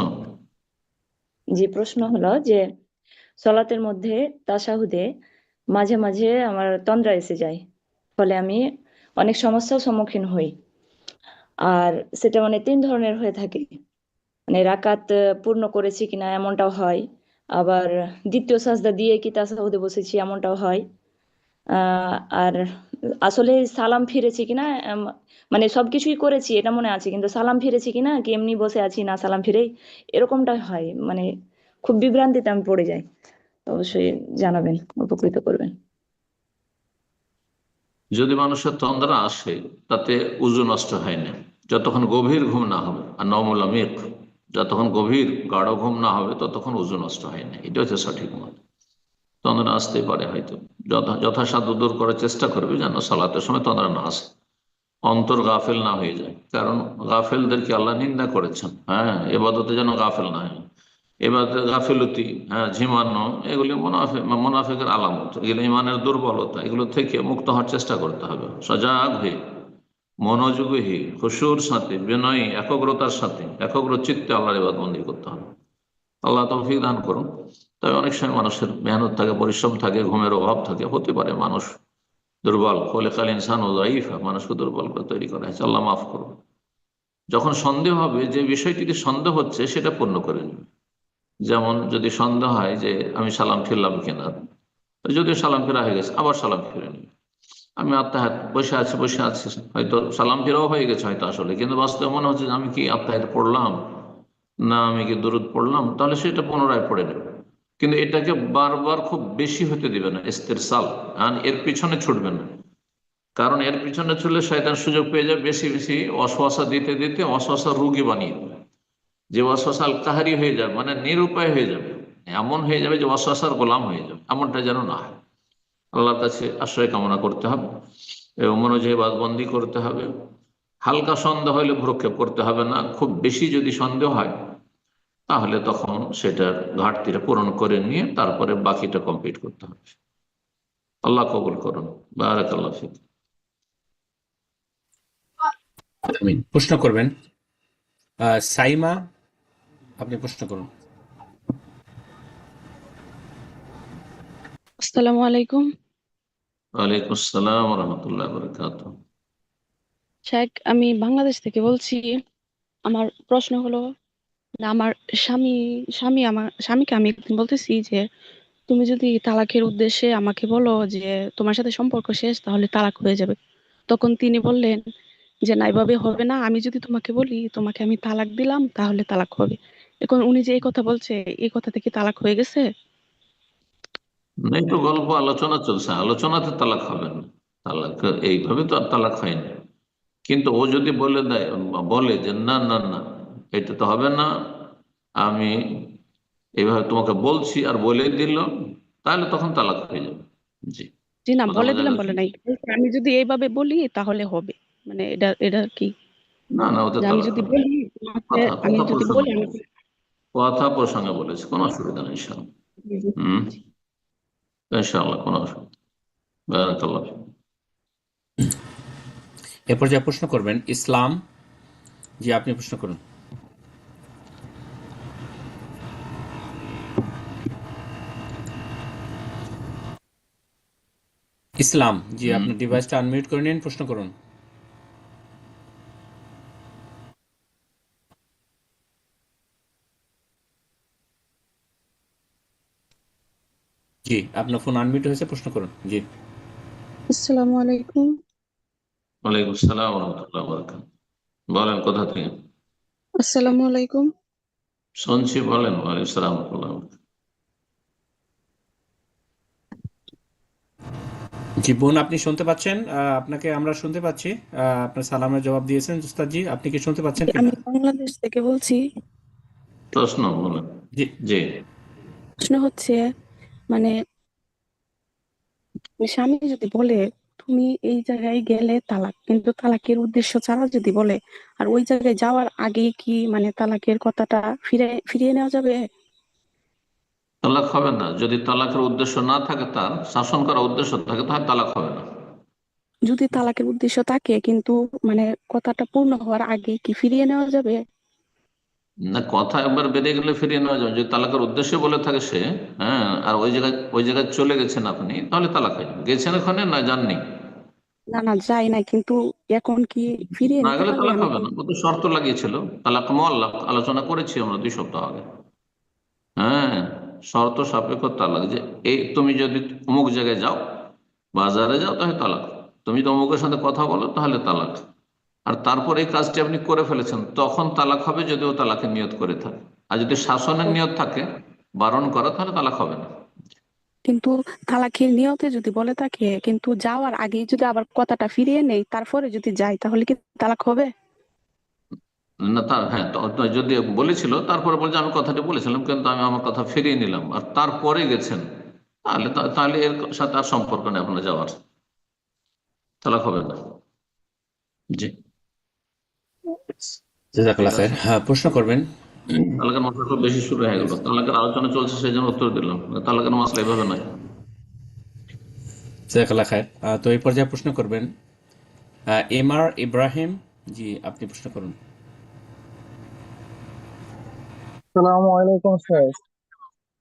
জি, প্রশ্ন হলো যে সলাতের মধ্যে তাশাহুদে মাঝে মাঝে আমার তন্দ্রা এসে যায়, ফলে আমি অনেক সমস্যার সম্মুখীন হই। আর সেটা মানে 3 ধরনের হয়ে থাকে। মানে রাকাত পূর্ণ করেছি কিনা এমনটাও হয়, আবার দ্বিতীয় সাজদা দিয়ে কি তাশাহুদে বসেছি এমনটাও হয়। আর আসলে সালাম ফিরেছি কিনা, মানে সবকিছুই করেছি এটা মনে আছে, কিন্তু সালাম ফিরেছি কিনা কি এমনি বসে আছি না সালাম ফিরেই, এরকমটা হয়। মানে খুব বিভ্রান্তিতে আমি পড়ে যাই। তো অবশ্যই জানাবেন, উপকৃত করবেন। যদি মানুষের তন্দ্রা আসে তাতে উযু নষ্ট হয় না, যতক্ষণ গভীর ঘুম না হবে। আর নওমুল আমিক, যতক্ষণ গভীর গাঢ় ঘুম না হবে ততক্ষণ উযু নষ্ট হয় না, এটা হচ্ছে সঠিক মত। তন্দ্রা আসতেই পারে, হয়তো যথাসাধ্য দূর করার চেষ্টা করবে যেন সালাতের সময় তন্দ্রা না আসে, অন্তর গাফেল না হয়ে যায়। কারণ গাফেলদেরকে আল্লাহ নিন্দা করেছেন। এবাদতে যেন গাফেল না হয়। এবাদতে গাফিলতি, ঝিমানো, এগুলি মুনাফিকের আলামত, এগুলো ইমানের দুর্বলতা। এগুলো থেকে মুক্ত হওয়ার চেষ্টা করতে হবে, সজাগ হয়ে, মনোযোগী হয়ে, খুশুর সাথে, বিনয়ী, একাগ্রতার সাথে, একাগ্র চিত্তে আল্লাহর ইবাদতবন্দি করতে হবে। আল্লাহ তৌফিক দান করুন। তবে অনেক সময় মানুষের মেহনত থাকে, পরিশ্রম থাকে, ঘুমের অভাব থাকে, হতে পারে মানুষ দুর্বল। খোলেকাল ইনসান ও যাইফা, মানুষকে দুর্বল করে তৈরি করা হয়েছে। আল্লাহ মাফ করুন। যখন সন্দেহ হবে, যে বিষয়টিতে সন্দেহ হচ্ছে সেটা পূর্ণ করে নেবে। যেমন যদি সন্দেহ হয় যে আমি সালাম ফিরলাম কিনা, যদিও সালাম ফেরা হয়ে গেছে আবার সালাম ফিরে নেবে। আমি আত্মাহাত বসে আছি, হয়তো সালাম ফেরাও হয়ে গেছে হয়তো আসলে, কিন্তু বাস্তবে মনে হচ্ছে যে আমি কি আত্মাহাত পড়লাম না আমি কি দুরূদ পড়লাম, তাহলে সেটা পুনরায় পড়ে নেবে। কিন্তু এটাকে বারবার খুব বেশি হতে দিবে না, ইস্তেরসাল, এর পিছনে ছুটবে না। কারণ এর পিছনে ছুটলে শয়তান সুযোগ পেয়ে যাবে বেশি বেশি ওয়াসওয়াসা দিতে দিতে ওয়াসওয়াসা রোগী বানিয়ে দেবে। যে ওয়াসওয়াসা আল কাহারি হয়ে যাবে, মানে নিরুপায় হয়ে যাবে, এমন হয়ে যাবে যে ওয়াসওয়াসার গোলাম হয়ে যাবে। এমনটা যেন না হয়। আল্লাহর কাছে আশ্রয় কামনা করতে হবে এবং মনোযোগী বাদবন্দি করতে হবে। হালকা সন্দেহ হলে ভ্রুক্ষেপ করতে হবে না। খুব বেশি যদি সন্দেহ হয় তাহলে তখন সেটার ঘাটতিটা পূরণ করে নিয়ে তারপরে বাকিটা কমপ্লিট করতে হবে। আল্লাহ কবুল করুন। বারাকাল্লাহ ফিক। আমিন। প্রশ্ন করবেন সাইমা, আপনি প্রশ্ন করুন। আসসালামু আলাইকুম। ওয়ালাইকুম আসসালাম ওয়া রাহমাতুল্লাহি ওয়া বারাকাতুহু। শেখ, আমি বাংলাদেশ থেকে বলছি। আমার প্রশ্ন হলো, আমার স্বামী আমার স্বামীকে আমি একদিন বলতেছি যে তুমি যদি তালাকের উদ্দেশ্যে আমাকে বলো যে তোমার সাথে সম্পর্ক শেষ, তাহলে তালাক হয়ে যাবে। তখন তিনি বললেন যে না, এভাবে হবে না, আমি যদি তোমাকে বলি তোমাকে আমি তালাক দিলাম তাহলে তালাক হবে। এখন উনি যে এই কথা বলছে, এই কথা থেকে তালাক হয়ে গেছে? না, একটু গল্প আলোচনা চলছে, আলোচনাতে তালাক হবে না। তালাক এইভাবে তো আর তালাক হয়নি। কিন্তু ও যদি বলে যে না না না, এটা তো হবে না, আমি এইভাবে তোমাকে বলছি আর বলে দিল, তাহলে তখন তালাক হয়ে যাবে। জি। জি না, কথা বলে বোঝা দিলাম গেছে? বলে নাই, বলছে আমি যদি এইভাবে বলি তাহলে হবে। মানে এটা এটা কি, না না, ওতে যে আমি তালাক যদি হবে না। বলি তোমাকে, কথা আমি কথা যদি প্রসঙ্গে বলি আমি বলেছে, কথা প্রসঙ্গে বলেছে, কোনো অসুবিধা নেই ইনশাআল্লাহ। হম, ইনশাআল্লাহ কোনো অসুবিধা। বারাকাল্লাহ ফিক। এরপর যা প্রশ্ন করবেন ইসলাম, জি আপনি প্রশ্ন করুন। ইসলাম, জি আপনার ডিভাইসটা আনমিউট করে নিন, প্রশ্ন করুন। জি আপনার ফোন আনমিউট হয়েছে, প্রশ্ন করুন। জি আসসালামু আলাইকুম। ওয়ালাইকুম আসসালাম রহমতুল্লাহ বরকাত। বলেন কোথা থেকে? আসসালামু আলাইকুম। শুনছি, বলেন। ওয়ালাইকুম আসসালাম রহমতুল্লাহ। জি বোন, আপনি শুনতে পাচ্ছেন? আপনাকে আমরা শুনতে পাচ্ছি। আপনার সালামের জবাব দিয়েছেন উস্তাদ জি, আপনি কি শুনতে পাচ্ছেন কিনা? আমি বাংলাদেশ থেকে বলছি। প্রশ্ন বলেন। জি জি, প্রশ্ন হচ্ছে মানে স্বামী যদি বলে তুমি এই জায়গায় গেলে তালাক, কিন্তু তালাকের উদ্দেশ্য ছাড়া যদি বলে, আর ওই জায়গায় যাওয়ার আগে কি মানে তালাকের কথাটা ফিরিয়ে নেওয়া যাবে? তালাক হবে না। যদি তালাকের উদ্দেশ্য না থাকে, তার শাসন করার উদ্দেশ্য থাকে, তাহলে তালাক হবে না। যদি তালাকের উদ্দেশ্য থাকে কিন্তু মানে কথাটা পূর্ণ হওয়ার আগে কি ফিরিয়ে নেওয়া যাবে? না, কথা একবার বেরিয়ে গেলে ফিরিয়ে নেওয়া যাবে। যদি তালাকের উদ্দেশ্য বলে থাকে সে, হ্যাঁ, আর ওই জায়গায় চলে গেছেন আপনি, তাহলে তালাক হয়ে যাবে। গেছেন ওখানে না যাননি? না না, যাই নাই, কিন্তু এখন কি ফিরিয়ে না নিতে গেলে পারবে? তালাক আমি হবে না। ও তো শর্ত লাগিয়েছিল, তালাক মুআল্লাক, আলোচনা করেছি আমরা 2 সপ্তাহ আগে। হ্যাঁ, শর্ত সাপেক্ষ তালাক, যে এই তুমি যদি অমুক জায়গায় যাও, বাজারে যাও, তাহলে তালাক। তুমি যদি অমুকের সাথে কথা বলো, তাহলে তালাক। আর তারপর এই কাজটি আপনি করে ফেলেছেন, তখন তালাক হবে, যদি ও তালাকের নিয়ত করে থাকে। আর যদি শাসনের নিয়ত থাকে, বারণ করা, তাহলে তালাক হবে না। কিন্তু তালাকের নিয়তে যদি বলে থাকে, কিন্তু যাওয়ার আগে যদি আবার কথাটা ফিরিয়ে নেই, তারপরে যদি যাই, তাহলে কি তালাক হবে? না, তার হ্যাঁ, তো যদি বলেছিল, তারপরে বলছে আমি কথাটি বলেছিলাম, কিন্তু আমি আমার কথা ফিরিয়ে নিলাম, আর তারপরে গেছেন, তাহলে এর সাথে আর সম্পর্ক নেই আপনার যাওয়ার, তালাক হবে না। জি, ঠিক জাযাকাল্লাহ খায়ের। আছে। হ্যাঁ, প্রশ্ন করবেন। তালাকের মশলা খুব বেশি শুরু হয়ে গেল। তালাকের আলোচনা চলছে, সেই জন্য উত্তর দিলাম। তালাকের মশলা এভাবে নয়। জাযাকাল্লাহ খায়ের। তো এই পর্যায়ে প্রশ্ন করবেন এম আর ইব্রাহিম, জি আপনি প্রশ্ন করুন। আসসালামু আলাইকুম স্যার।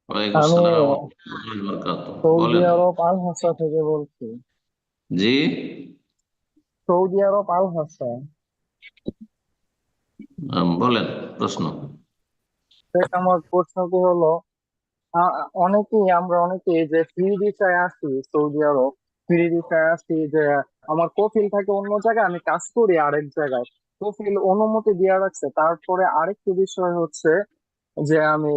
ওয়ালাইকুম আমি আসসালাম ওয়া রাহমাতুল্লাহি ওয়া বারাকাতুহু। সৌদি বলেন। আরব আল হাসা থেকে বলছি। জি, সৌদি আরব আল হাসা। বলেন প্রশ্ন। আমার প্রশ্নটি হলো, আমরা অনেকেই যে ফ্রি ভিসায় আসি সৌদি আরব, ফ্রি ভিসায় আসি যে আমার কফিল থাকে অন্য জায়গায়, আমি কাজ করি আরেক জায়গায়, কফিল অনুমতি দিয়ে রাখছে। তারপরে আরেকটি বিষয় হচ্ছে যে আমি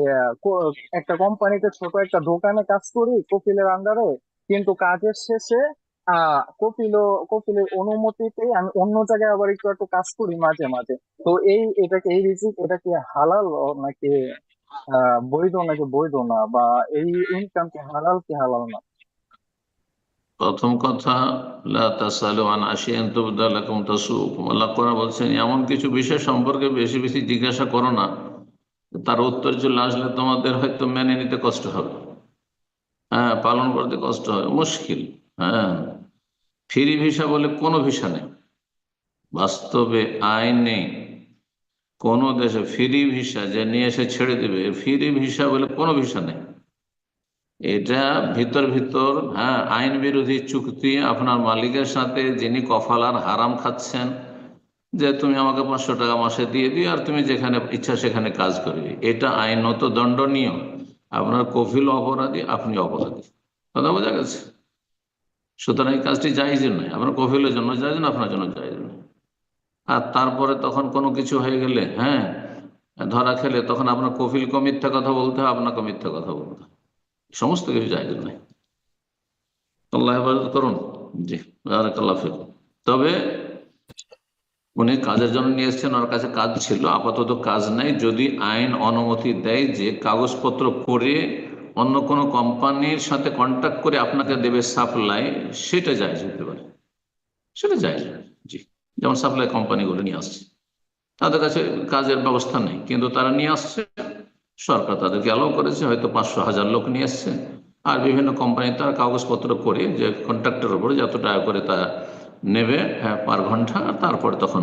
একটা কোম্পানিতে ছোট একটা দোকানে কাজ করি কপিলের আন্ডারে, কিন্তু কাজের শেষে কপিলের অনুমতিতে আমি অন্য জায়গায় আবার একটু একটু কাজ করি মাঝে মাঝে। তো এই রিজিক এটা কি হালাল নাকি বৈধ নাকি বৈধ না, বা এই ইনকাম কি হালাল কি হালাল না? প্রথম কথা, লা তাসআলু আন আশিয়ান তুবদা লাকুম তাসুকুম। আল্লাহ কোরআন বলছেন, এমন কিছু বিষয় সম্পর্কে বেশি বেশি জিজ্ঞাসা করো না, তার উত্তর চলে আসলে তোমাদের হয়তো মেনে নিতে কষ্ট হবে। হ্যাঁ, পালন করতে কষ্ট হবে, মুশকিল। হ্যাঁ, ফ্রি ভিসা বলে কোনো ভিসা নেই। বাস্তবে আইনে কোন দেশে ফ্রি ভিসা যে নিয়ে এসে ছেড়ে দেবে, ফ্রি ভিসা বলে কোনো ভিসা নেই। এটা ভিতর ভিতর, হ্যাঁ, আইন বিরোধী চুক্তি আপনার মালিকের সাথে, যিনি কফালার হারাম খাচ্ছেন, যে তুমি আমাকে 500 টাকা মাসে দিয়ে দিও, আর তুমি যেখানে ইচ্ছা সেখানে কাজ করবে। এটা আইনত দণ্ডনীয়। আপনার কফিল অপরাধী, আপনি অপরাধী। কথা বোঝা গেছে? সুতরাং এই কাজটি জায়েজ নয়। আপনার কফিলের জন্য জায়েজ না, আপনার জন্য জায়েজ নয়। আর তারপরে তখন কোনো কিছু হয়ে গেলে, হ্যাঁ, ধরা খেলে, তখন আপনার কফিলকে মিথ্যা কথা বলতে হবে, আপনাকে মিথ্যা কথা বলতে হবে। সমস্ত কিছু জায়েজ নয়। আল্লাহ হেফাজত করুন। জি, বারাকাল্লাহ ফিকুম। তবে উনি কাজের জন্য নিয়ে এসেছেন, ওর কাছে কাজ ছিল, আপাতত কাজ নাই। যদি আইন অনুমতি দেয় যে কাগজপত্র করে অন্য কোনো কোম্পানির সাথে কন্ট্যাক্ট করে আপনাকে দেবে সাপ্লাই, সেটা জায়েজ হতে পারে, সেটা জায়েজ। জি, যেমন সাপ্লাই কোম্পানিগুলো নিয়ে আসছে, তাদের কাছে কাজের ব্যবস্থা নেই, কিন্তু তারা নিয়ে আসছে, সরকার তাদেরকে অ্যালাউ করেছে, হয়তো 500,000 লোক নিয়ে আসছে। আর বিভিন্ন কোম্পানি তারা কাগজপত্র করে যে কন্ট্রাক্টের উপরে যত টাকা করে তা নেবে, হ্যাঁ, পার ঘন্টা, আর তারপরে তখন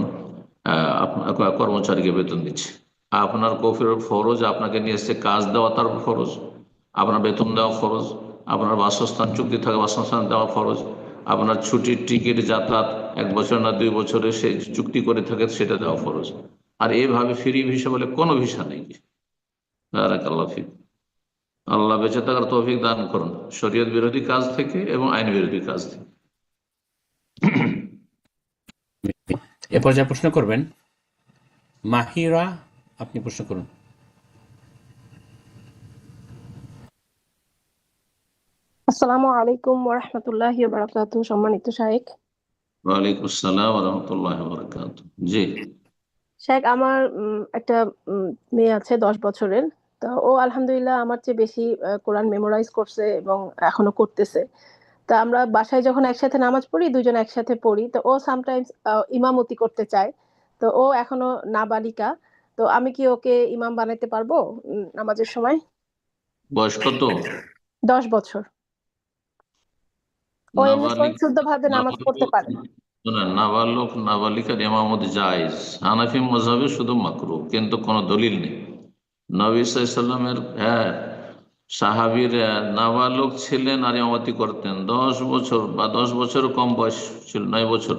আপনার কর্মচারীকে বেতন দিচ্ছে। আপনার কফির ফরজ, আপনাকে নিয়ে এসছে কাজ দেওয়া, তার ফরজ। আপনার বেতন দেওয়া ফরজ। আপনার বাসস্থান চুক্তি থাকে, বাসস্থান দেওয়া ফরজ। আপনার ছুটির টিকিট যাতায়াত 1 বছর না 2 বছরে সে চুক্তি করে থাকে, সেটা দেওয়া ফরজ। আর এভাবে ফ্রি ভিসা বলে কোনো ভিসা নেই। বারাকাল্লাহ ফিক। আল্লাহ বেঁচে থাকার তৌফিক দান করুন শরীয়ত বিরোধী কাজ থেকে এবং আইন বিরোধী কাজ থেকে। এ পর্যায়ে প্রশ্ন করবেন মাহিরা, আপনি প্রশ্ন করুন। আসসালামু আলাইকুম ওরহমতুল্লাহি ওয়াবারাকাতুহু। সম্মানিত শাইখ, ওয়ালাইকুম আসসালাম ওয়া রাহমাতুল্লাহি ওয়া বারাকাতুহু। জি। শাইখ আমার একটা মেয়ে আছে 10 বছরের। তো ও আলহামদুলিল্লাহ আমার চেয়ে বেশি কোরআন মেমোরাইজ করছে এবং এখনো করতেছে। তা আমরা বাসায় যখন একসাথে নামাজ পড়ি, দুজন একসাথে পড়ি, তো ও সামটাইমস ইমামতি করতে চায়। তো ও এখনো নাবালিকা। তো আমি কি ওকে ইমাম বানাইতে পারবো নামাজের সময়? বয়স কত? 10 বছর। ও এমনি নাবালিক শুদ্ধভাবে নামাজ পড়তে পারে। নাবালক নাবালিকার ইমামত জায়েজ হানাফি মযহাবে শুধু মাকরুহ, কিন্তু কোনো দলিল নেই। নবী সাল্লাল্লাহু আলাইহি সাল্লামের সাহাবীর নাবালক ছিলেন আর ইমামতি করতেন। 10 বছর বা 10 বছর কম বয়স ছিল, 9 বছর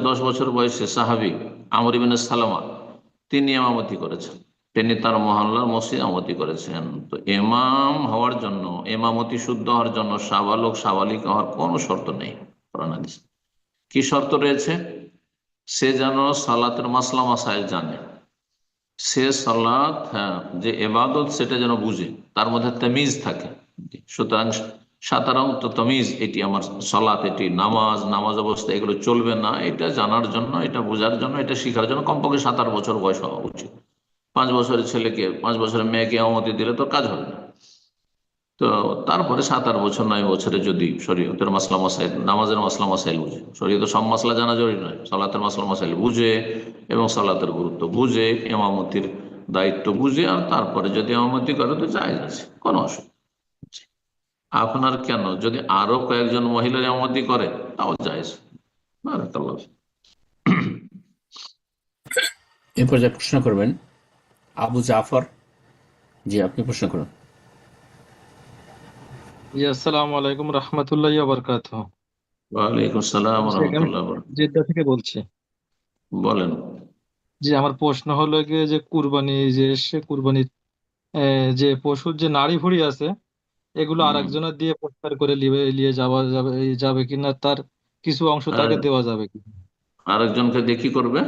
10 বছর বয়সে সাহাবী আমর ইবনে সালামা তিনি ইমামতি করেছেন। তিনি তার মহল্লার মসজিদ ইমামতি করেছেন। তো ইমাম হওয়ার জন্য, ইমামতি শুদ্ধ হওয়ার জন্য সাবালক সাবালিকা হওয়ার কোনো শর্ত নেই কোরআন হাদিসে। কি শর্ত রয়েছে? সে যেন সালাতের মাসলা মাসাইল জানে, সে সালাত যে ইবাদত সেটা যেন বুঝে, তার মধ্যে তামিজ থাকে। সুতরাং সাধারণত তামিজ, এটি আমার সালাত, এটি নামাজ, নামাজ অবস্থা এগুলো চলবে না, এটা জানার জন্য, এটা বোঝার জন্য, এটা শেখার জন্য কমপক্ষে 7-8 বছর বয়স হওয়া উচিত। 5 বছরের ছেলেকে 5 বছরের মেয়েকে ইমামতি দিলে তো কাজ হবে না। তো তারপরে 7-8 বছর 9 বছরে যদি শরীয়তের মাসলা মাসাইল, নামাজের মাসলা মাসাইল বুঝে, শরীয়তের সব মাসলা জানা জরুরি নয়, সালাতের মাসলা মাসাইল বুঝে এবং সালাতের গুরুত্ব বুঝে, ইমামতির দায়িত্ব বুঝে, আর তারপরে যদি ইমামতি করে তো জায়েজ আছে, কোনো অসুবিধা। আপনার কেন, যদি আরো কয়েকজন মহিলার ইমামতি করে তাও জায়েজ। বারাকাল্লাহ। এ পর্যায়ে প্রশ্ন করবেন আবু জাফর। জি, আপনি প্রশ্ন করুন। জি, আসসালামু আলাইকুম রহমতুল্লাহি ওয়া বারাকাতুহু। ওয়ালাইকুম আসসালাম ওয়া শেখ, আমি রাহমাতুল্লাহি ওয়া বারাকাতুহু। জেদ্দা থেকে বলছি। বলেন। জি, আমার প্রশ্ন হলো গিয়ে যে কুরবানি, যে সে কুরবানির যে পশুর যে নাড়ি ভুঁড়ি আছে, এগুলো আরেকজনের দিয়ে পরিষ্কার করে নিয়ে যাওয়া যাবে কিনা, তার কিছু অংশ তাকে আর দেওয়া যাবে কিনা, আরেকজনকে দিয়ে কি করবে?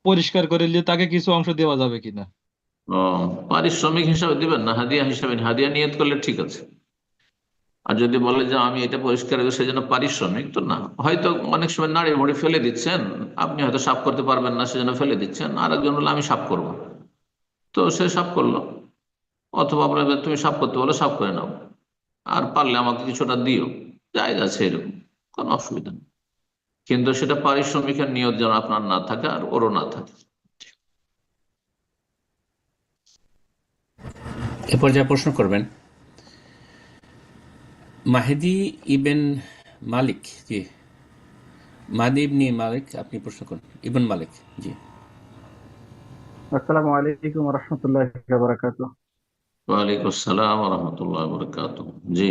পরিষ্কার করে নিয়ে তাকে কিছু অংশ দেওয়া যাবে কিনা। ও, পারিশ্রমিক হিসাবে দিবেন না, হাদিয়া হিসাবে। হাদিয়া নিয়ত করলে ঠিক আছে। আর যদি বলে যে আমি এটা পরিষ্কার করবো সেজন্য পারিশ্রমিক, তো না। হয়তো অনেক সময় নাড়ি ভুঁড়ি ফেলে দিচ্ছেন, আপনি হয়তো সাফ করতে পারবেন না সেজন্য ফেলে দিচ্ছেন, আর একজন বলে আমি সাফ করবো, তো সে সাফ করলো। অথবা আপনার তুমি সাফ করতে বলো, সাফ করে নাও, আর পারলে আমাকে কিছুটা দিও, জায়েজ আছে, এরকম কোনো অসুবিধা নেই। কিন্তু সেটা পারিশ্রমিকের নিয়ত যেন আপনার না থাকে আর ওরও না থাকে। এ পর্যায়ে প্রশ্ন করবেন মাহেদি ইবেন মালিক। জি, মাহেদি ইবনি মালিক, আপনি প্রশ্ন করুন। ইবন মালিক। জি। আসসালামু আলাইকুম রহমতুল্লাহি ওয়া বারাকাতুহু। ওয়ালাইকুম আসসালাম ওয়া রাহমাতুল্লাহি ওয়া বারাকাতুহু। জি,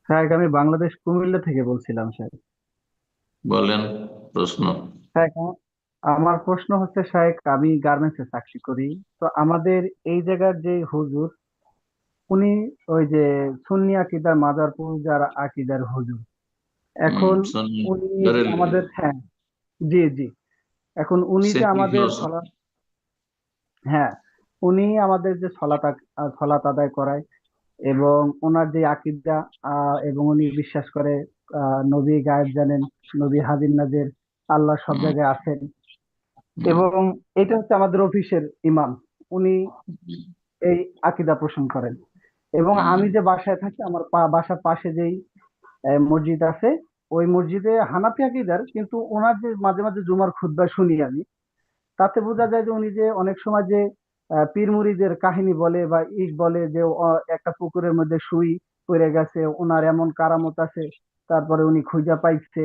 শাহেখ, আমি বাংলাদেশ কুমিল্লা থেকে বলছিলাম শাহেখ। বলেন প্রশ্ন। শাহেখ, আমার প্রশ্ন হচ্ছে শাহেখ, আমি গার্মেন্টসে চাকরি করি। তো আমাদের এই জায়গার যে হুজুর, উনি ওই যে সুন্নি আকীদার মাদার পূজার আকীদার হুজুর। এখন উনি যে আমাদের, হ্যাঁ, জি জি, এখন উনি যে আমাদের হ্যাঁ, উনি আমাদের যে সলাত আদায় করায়, এবং ওনার যে আকীদা, এবং উনি বিশ্বাস করে নবী গায়েব জানেন, নবী হাজির নাজির, আল্লাহ সব জায়গায় আছেন। এবং এটা হচ্ছে আমাদের অফিসের ইমাম, উনি এই আকীদা পোষণ করেন। এবং আমি যে বাসায় থাকি, আমার বাসার পাশে যেই মসজিদ আছে, ওই মসজিদে হানাফি আকীদার, কিন্তু ওনার যে মাঝে মাঝে জুমার খুতবা শুনি আমি, তাতে বোঝা যায় যে উনি যে অনেক সময় যে পীর মুরিদের কাহিনী বলে বা বলে যে একটা পুকুরের মধ্যে সুই পড়ে গেছে, ওনার এমন কারামত আছে, তারপরে উনি খুঁজা পাইছে।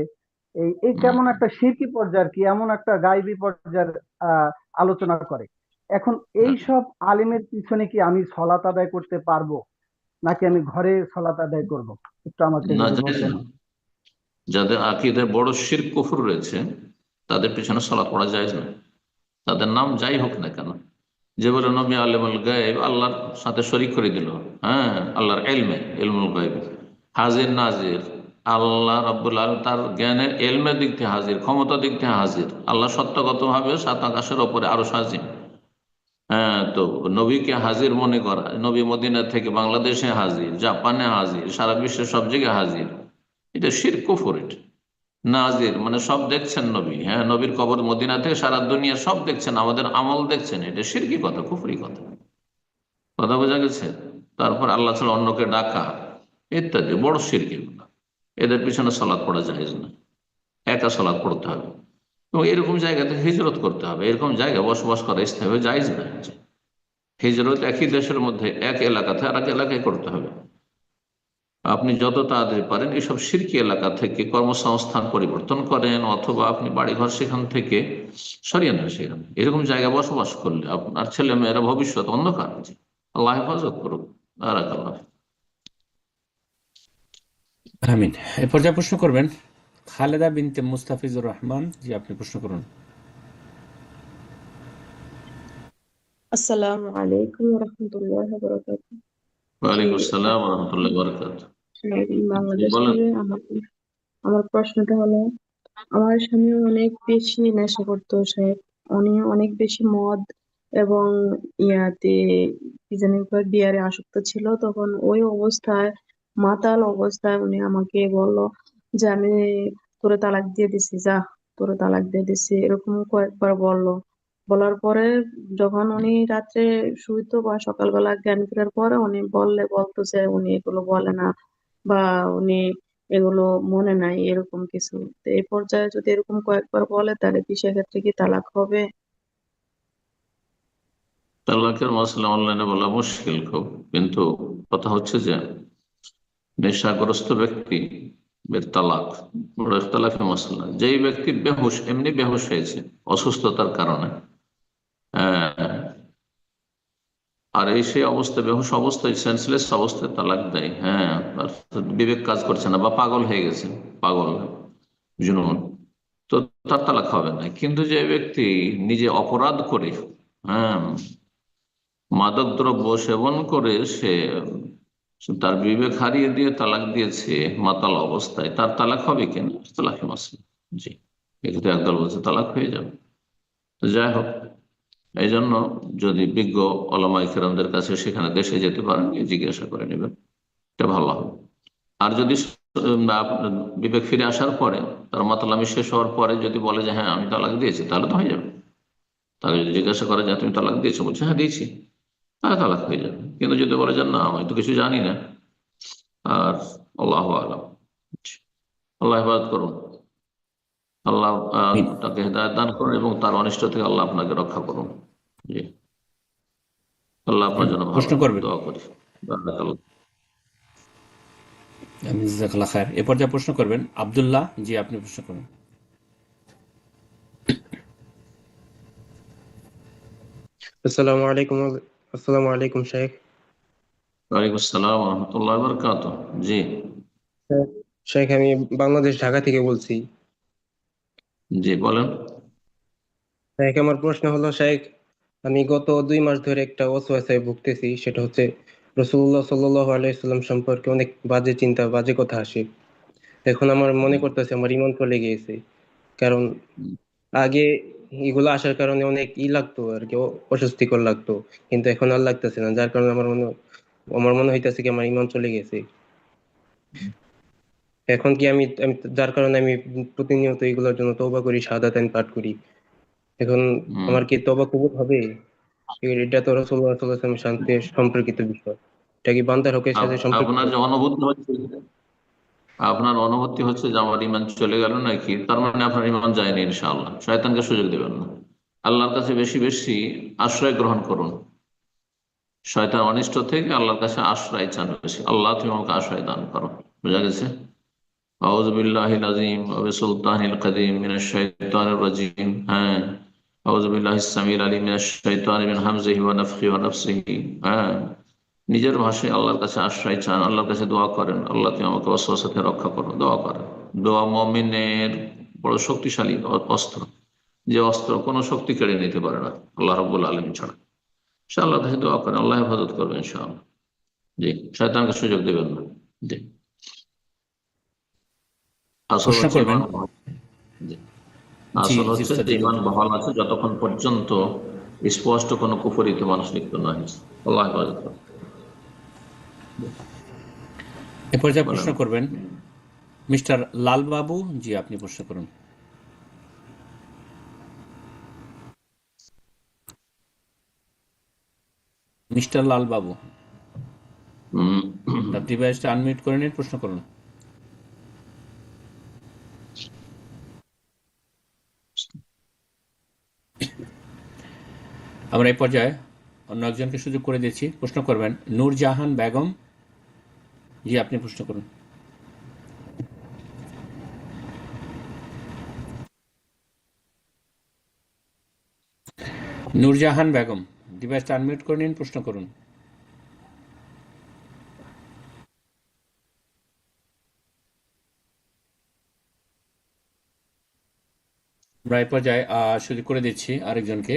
এই কেমন একটা শিরকি পর্যায়ের, কি এমন একটা গায়বী পর্যায়ের আলোচনা করে। এখন এই সব আলিমের পিছনে কি আমি সলাত আদায় করতে পারবো, নাকি আমি ঘরে সলাত আদায় করব? একটু আমাকে না, যদি বলতেন। যাদের আকীদায় বড় শিরক কুফর রয়েছে তাদের পিছনে সালাত পড়া জায়েজ না, তাদের নাম যাই হোক না কেন। যে বলে নবী আলেমুল গায়েব, আল্লাহর সাথে শরীক করে দিল, হ্যাঁ, আল্লাহর এলমে, এলমুল গায়েব, হাজির নাজির, আল্লাহ রাব্বুল আলামিন তার জ্ঞানের এলমের দিক থেকে হাজির, ক্ষমতার দিক থেকে হাজির, আল্লাহ সত্যগত ভাবে সাত আকাশের ওপরে আরো হাজির। হ্যাঁ, তো নবীকে হাজির মনে করা, নবী মদিনা থেকে বাংলাদেশে হাজির, জাপানে হাজির, সারা বিশ্বের সব জায়গায় হাজির, এটা শিরক কুফর। এটা নাজির মানে সব দেখছেন নবী, হ্যাঁ, নবীর কবর মদিনা থেকে সারা দুনিয়া সব দেখছেন, আমাদের আমল দেখছেন, এটা শিরকি কথা, কুফরি কথা। কথা বোঝা গেছে? তারপর আল্লাহ ছাড়া অন্যকে ডাকা ইত্যাদি বড় শিরকি কথা। এদের পিছনে সালাত পড়া জায়েজ না, একা সালাত পড়তে হবে এবং এরকম জায়গাতে হিজরত করতে হবে। এরকম জায়গায় বসবাস করা স্থায়ী জায়েজ না। হিজরত একই দেশের মধ্যে এক এলাকাতে আর এক এলাকায় করতে হবে। আপনি যত তাড়াতাড়ি পারেন এইসব শিরকি এলাকা থেকে কর্মসংস্থান পরিবর্তন করেন, অথবা আপনি বাড়িঘর সেখান থেকে সরিয়ে নেন। সেখানে এরকম জায়গায় বসবাস করলে আপনার ছেলে মেয়েরা ভবিষ্যৎ অন্ধকার। আল্লাহ হেফাজত করুক। বারাকাল্লাহ। আমিন। এ পর্যায়ে প্রশ্ন করবেন খালেদা বিনতে মুস্তাফিজুর রহমান। জি, আপনি প্রশ্ন করুন। আসসালামু আলাইকুম রহমতুল্লাহ বরকাত। ওয়ালাইকুম আসসালাম ওয়া রাহমাতুল্লাহি ওয়া বারাকাতুহু। বাংলাদেশ বলেন। থেকে আমার প্রশ্নটা হলো, আমার স্বামী অনেক বেশি নেশা করতো সাহেব, উনি অনেক বেশি মদ এবং ইয়াতে কি জানি কয় বিয়ারে আসক্ত ছিল। তখন ওই অবস্থায়, মাতাল অবস্থায় উনি আমাকে বলল যে আমি তোরে তালাক দিয়ে দিছি, যা তোরে তালাক দিয়ে দিছি, এরকম কয়েকবার বললো। বলার পরে যখন উনি রাত্রে শুইতো বা সকালবেলা জ্ঞান ফেরার পরে উনি বলতো যে উনি এগুলো বলে না বা উনি এগুলো মনে নাই, এরকম কিছু। তো এই পর্যায়ে যদি এরকম কয়েকবার বলে তাহলে কি সেক্ষেত্রে কি তালাক হবে? তালাকের মশলা অনলাইনে বলা মুশকিল খুব, কিন্তু কথা হচ্ছে যে নেশাগ্রস্ত ব্যক্তি তালাক বড় ইখতিলাফি মশলা। যেই ব্যক্তি বেহুশ, এমনি বেহুশ হয়েছে অসুস্থতার কারণে, আর এই সেই অবস্থায়, বেহুশ অবস্থায়, সেন্সলেস অবস্থায় তালাক দেয়, হ্যাঁ, বিবেক কাজ করছে না বা পাগল হয়ে গেছে, পাগল জুনুন, তো তার তালাক হবে না। কিন্তু যে ব্যক্তি নিজে অপরাধ করে, হ্যাঁ, মাদক দ্রব্য সেবন করে সে তার বিবেক হারিয়ে দিয়ে তালাক দিয়েছে মাতাল অবস্থায়, তার তালাক হবে কিনা তালাকি মাসলা। জি, এক্ষেত্রে একদল বলছে তালাক হয়ে যাবে। তো যাই হোক, এই জন্য যদি বিজ্ঞ ওলামায়ে কেরামদের কাছে সেখানে দেশে যেতে পারেন, জিজ্ঞাসা করে নেবেন, এটা ভালো হবে। আর যদি আপনার বিবেক ফিরে আসার পরে, তার মাতালামি শেষ হওয়ার পরে যদি বলে যে হ্যাঁ আমি তালাক দিয়েছি, তাহলে তো হয়ে যাবে। তাকে যদি জিজ্ঞাসা করে যে তুমি তালাক দিয়েছো, বলছে হ্যাঁ দিয়েছি, তাহলে তালাক হয়ে যাবে। কিন্তু যদি বলে যে না আমি তো কিছু জানি না, আর আল্লাহু আলাম, আল্লাহ হেফাজত করুন, আল্লাহ তাকে হেদায়েত দান করুন এবং তার অনিষ্ট থেকে আল্লাহ আপনাকে রক্ষা করুন। জি, আল্লাহ আপনার জন্য ভালো প্রশ্ন করবেন। দোয়া করি। বারাকাল্লাহ। জাযাকাল্লাহ খায়ের। এ পর্যায়ে প্রশ্ন করবেন আব্দুল্লাহ। জি, আপনি প্রশ্ন করুন। আসসালামু আলাইকুম। আসসালামু আলাইকুম শেখ। ওয়ালাইকুম আসসালাম ওয়া রাহমাতুল্লাহি ওয়া বারাকাতুহু। জি শেখ, আমি বাংলাদেশ ঢাকা থেকে বলছি। জি বলেন। শেখ, আমার প্রশ্ন হলো শেখ, আমি গত 2 মাস ধরে একটা ওয়াসওয়াসায় ভুগতেছি। সেটা হচ্ছে রাসূলুল্লাহ সাল্লাল্লাহু আলাইহি সাল্লাম সম্পর্কে অনেক বাজে চিন্তা, বাজে কথা আসে। এখন আমার মনে করতেছে আমার ঈমান চলে গিয়েছে। কারণ আগে এগুলো আসার কারণে অনেক লাগতো আর কি, অস্বস্তিকর লাগতো, কিন্তু এখন আর লাগতেছে না। যার কারণে আমার মনে হইতেছে কি আমার ঈমান চলে গেছে। এখন কি যার কারণে আমি প্রতিনিয়ত এগুলোর জন্য তওবা করি, শাহাদাত পাঠ করি। এখন আমার কি তওবা কবুল হবে? এটা তো রাসূলুল্লাহ সাল্লাল্লাহু আলাইহি ওয়াসাল্লামের সাথে সম্পর্কিত বিষয়। এটা কি বান্দার হকের সাথে সম্পর্কিত? আপনার যে অনুভূতি হচ্ছে, আপনার অনুভূতি হচ্ছে যে আমার ঈমান চলে গেল নাকি, তার মানে আপনার ঈমান যায়নি ইনশাআল্লাহ। শয়তানকে সুযোগ দেবেন না। আল্লাহর কাছে বেশি বেশি আশ্রয় গ্রহণ করুন, শয়তান অনিষ্ট থেকে আল্লাহর কাছে আশ্রয় চান বেশি। আল্লাহ তুমি আমাকে আশ্রয় দান করো। বুঝা গেছে? আউযু বিল্লাহিল আযীম ওয়া বিসুলতানিল কাদীম মিনাশ শাইতানির রাজীম। হ্যাঁ, আউযু বিল্লাহিস সামিউল আলীম মিনাশ শাইতানি মিন হামজিহি ওয়া নাফখিহি ওয়া নাফসিহি। হ্যাঁ, নিজের ভাষায় আল্লাহর কাছে আশ্রয় চান, আল্লাহর কাছে দোয়া করেন, আল্লাহ তুমি আমাকে ওয়াসওয়াসা থেকে রক্ষা করো, দোয়া করেন। দোয়া মুমিনের বড় শক্তিশালী অস্ত্র, যে অস্ত্র কোনো শক্তি কেড়ে নিতে পারে না আল্লাহ রাব্বুল আলামিন ছাড়া। সে আল্লাহর কাছে দোয়া করেন, আল্লাহ হেফাজত করবেন ইনশাআল্লাহ। জি, শয়তানকে সুযোগ দেবেন না। জি, আসল প্রশ্ন হচ্ছে করবেন। ইমান বহাল। জি, জি আসল জি হচ্ছে উস্তাদ, যে জি ইমান বলুন। বহাল আছে যতক্ষণ পর্যন্ত স্পষ্ট কোনো কুফরিতে মানুষ লিপ্ত না হয়েছে। আল্লাহ হেফাজত করবেন। এ পর্যায়ে বলেন। প্রশ্ন করবেন মিস্টার লাল বাবু। জি, আপনি প্রশ্ন করুন। মিস্টার লাল বাবু, আপনার ডিভাইসটা আনমিউট করে নিন, প্রশ্ন করুন। আমরা এই পর্যায়ে অন্য একজনকে সুযোগ করে দিয়েছি, প্রশ্ন করবেন নূরজাহান বেগম। জি, আপনি প্রশ্ন করুন। নূরজাহান বেগম, ডিভাইসটা আনমিউট করে নিন, প্রশ্ন করুন। আমরা এই পর্যায়ে সুযোগ করে দিচ্ছি আরেকজনকে,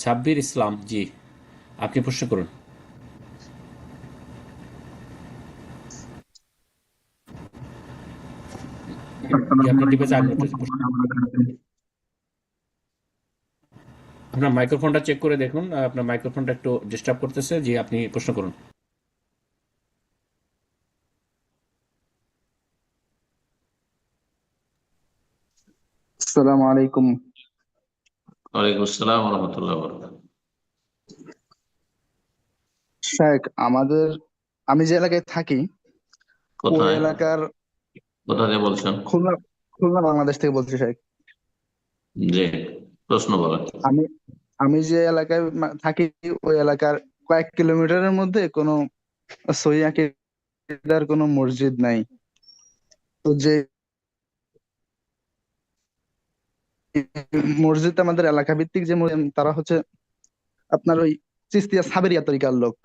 সাব্বির ইসলাম। জি, আপনি প্রশ্ন করুন। জি, আপনার ডিভাইস আনমিউট হয়েছে, প্রশ্ন করুন। আপনার মাইক্রোফোনটা চেক করে দেখুন, আপনার মাইক্রোফোনটা একটু ডিস্টার্ব করতেছে। জি, আপনি প্রশ্ন করুন। আসসালামু আলাইকুম। ওয়ালাইকুম আসসালাম ওয়া রাহমাতুল্লাহি ওয়া বারাকাতুহু। শেখ, আমি যে এলাকায় থাকি ওই কোথায় এলাকার কোথা দিয়ে বলছেন? খুলনা খুলনা বাংলাদেশ থেকে বলছি শেখ। জি, প্রশ্ন বলেন। আমি আমি যে এলাকায় থাকি ওই এলাকার কয়েক কিলোমিটারের মধ্যে কোনো সহিহ আকীদার কোনো মসজিদ নাই। তো যে মসজিদ আমাদের এলাকা ভিত্তিক যে মসজিদ, তারা হচ্ছে আপনার ওই চিস্তিয়া সাবেরিয়া তরিকার লোক,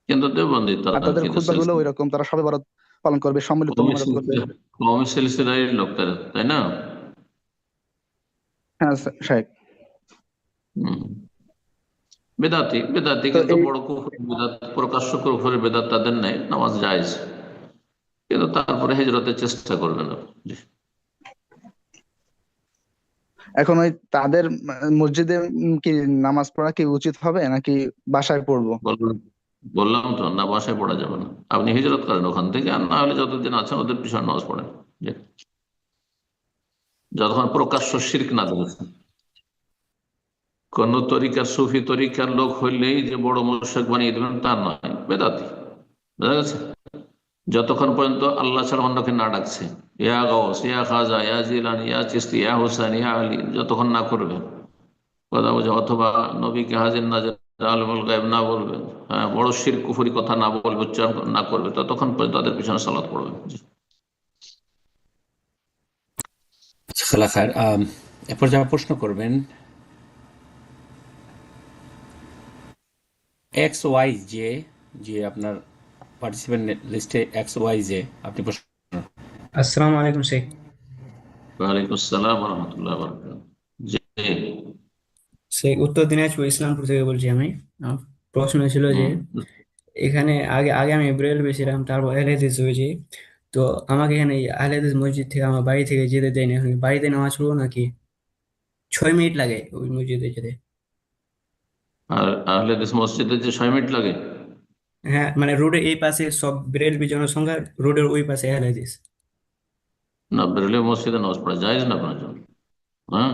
কিন্তু দেওবন্দি আর তাদের আকিদা খুতবাগুলো ওই রকম, তারা সবে বরাত পালন করবে, সম্মিলিত মোনাজাত করবে। কওমি সিলসিলার লোক তাই না? হ্যাঁ শেখ। বেদাতি বেদাতি তো কিন্তু এই বড় কুফরি বেদাত, প্রকাশ্য কুফরি বেদাত তাদের নেই, নামাজ জায়েজ, কিন্তু তারপরে হিজরতের চেষ্টা করবেন না। জি। এখন ওই তাদের মসজিদে কি নামাজ পড়া কি উচিত হবে নাকি বাসায় পড়বো? বললাম তো, না বাসায় পড়া যাবে না, আপনি হিজরত করেন ওখান থেকে, আর না হলে যতদিন আছেন ওদের পিছনে নামাজ পড়েন। জি। যতক্ষণ প্রকাশ্য শিরক না ধরেছেন। কোন তরিকার সুফি তরিকার লোক হইলেই যে বড় মুশরিক বানিয়ে দেবেন তা নয়, বেদাতি। বুঝা গেছে? যতক্ষণ পর্যন্ত আল্লাহ ছাড়া অন্যকে না ডাকছে, ইয়া গাউস, ইয়া খাজা, ইয়া জিলানি, ইয়া চিশতি, ইয়া হুসাইন, ইয়া আলী, যতক্ষণ না করবে কথা বোঝা, অথবা নবীকে হাজির নাজির আলমুল গায়েব না বলবে, হ্যাঁ, বড় শিরক কুফরি কথা না বলবে, উচ্চারণ না করবে, ততক্ষণ পর্যন্ত তাদের পিছনে সালাত পড়বে। খালা খায়ের, এরপর যারা প্রশ্ন করবেন এক্স ওয়াই জে। যে আপনার পার্টিসিপেন্ট লিস্টে এক্স ওয়াই জে, আপনি প্রশ্ন করুন। আসসালামু আলাইকুম শেখ। ওয়ালাইকুম আসসালাম ওয়া রাহমাতুল্লাহি ওয়া বারাকাতুহু। জি, শেখ উত্তর দিনাজপুর ইসলামপুর থেকে বলছি আমি। আমার প্রশ্ন ছিল যে এখানে আগে আগে আমি বেরেলভী ছিলাম, তারপর আহলে হাদিস হয়েছি। তো আমাকে এখানে এই আহলে হাদিস মসজিদ থেকে আমার বাড়ি থেকে যেতে দেয়নি, এখন কি বাড়িতে নামাজ পড়বো নাকি? 6 মিনিট লাগে ওই মসজিদে যেতে। আর আহলে হাদিস মসজিদে যে 6 মিনিট লাগে? হ্যাঁ, মানে রোডের এই পাশে সব বেরেলভী জনসংখ্যা, রোডের ওই পাশে আহলে হাদিস। না, বেরোলে মসজিদে নামাজ পড়া জায়েজ না আপনার জন্য? হ্যাঁ,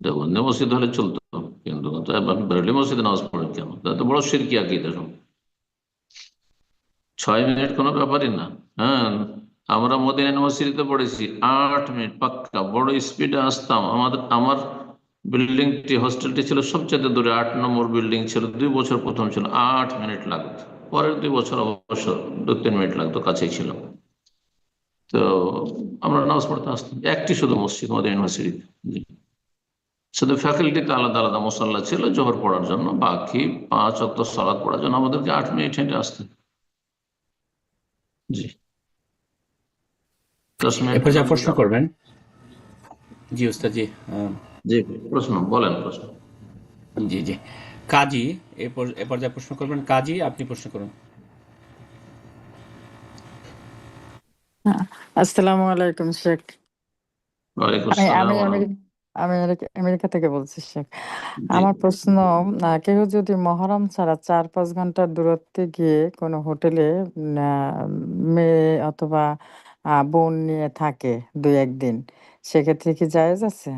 দেবন্দি মসজিদ হলে চলতো, কিন্তু আপনি বেরোলে মসজিদে নামাজ পড়েন কেন? তা তো বড় শিরকি আকীদা সব। 6 মিনিট কোনো ব্যাপারই না। হ্যাঁ, আমরা মদিনা ইউনিভার্সিটিতে পড়েছি 8 মিনিট পাক্কা, বড় স্পিডে আসতাম। আমার বিল্ডিংটি, হোস্টেলটি ছিল সবচেয়ে দূরে, 8 নম্বর বিল্ডিং ছিল, 2 বছর প্রথম ছিল, 8 মিনিট লাগতো। পরের 2 বছর অবশ্য 2-3 মিনিট লাগতো, কাছেই ছিল। তো আমরা নামাজ পড়তে আসতাম, একটি শুধু মসজিদ আমাদের ইউনিভার্সিটিতে। জি। শুধু ফ্যাকাল্টিতে আলাদা আলাদা মুসাল্লা ছিল জোহর পড়ার জন্য, বাকি 5 ওয়াক্ত সালাত পড়ার জন্য আমাদেরকে 8 মিনিট হেঁটে আসতে। জি, 10 মিনিট এরপর যা প্রশ্ন করবেন। জি উস্তাদ জি। জি, প্রশ্ন বলেন, প্রশ্ন। জি জি, কাজী এরপর যা প্রশ্ন করবেন, কাজী আপনি প্রশ্ন করুন। আসসালামু আলাইকুম শেখ। ওয়ালাইকুম আমি আসসালাম আমি ওয়া আমেরিকা থেকে বলছি শেখ। জি, আমার প্রশ্ন, কেউ যদি মহরম ছাড়া 4-5 ঘন্টার দূরত্বে গিয়ে কোনো হোটেলে মেয়ে অথবা বোন নিয়ে থাকে 2-1 দিন, সেক্ষেত্রে কি জায়েজ আছে?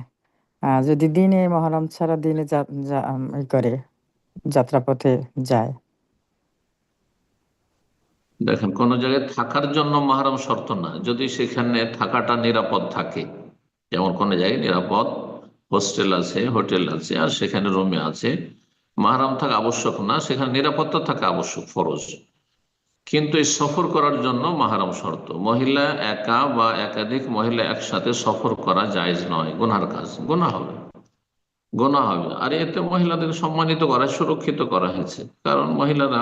যদি দিনে মহরম ছাড়া দিনে করে যাত্রাপথে যায়। দেখেন, কোন জায়গায় থাকার জন্য মাহরাম শর্ত না, যদি সেখানে থাকাটা নিরাপদ থাকে। যেমন কোন জায়গায় নিরাপদ হোস্টেল আছে, হোটেল আছে, আর সেখানে রুমে আছে, মাহরাম থাকা আবশ্যক না, সেখানে নিরাপত্তা থাকা আবশ্যক, ফরজ। কিন্তু এই সফর করার জন্য মাহরাম শর্ত। মহিলা একা বা একাধিক মহিলা একসাথে সফর করা জায়েজ নয়, গুনহার কাজ, গুনাহ হবে, গোনা হবে। আর এতে মহিলাদের সম্মানিত করা, সুরক্ষিত করা হয়েছে। কারণ মহিলারা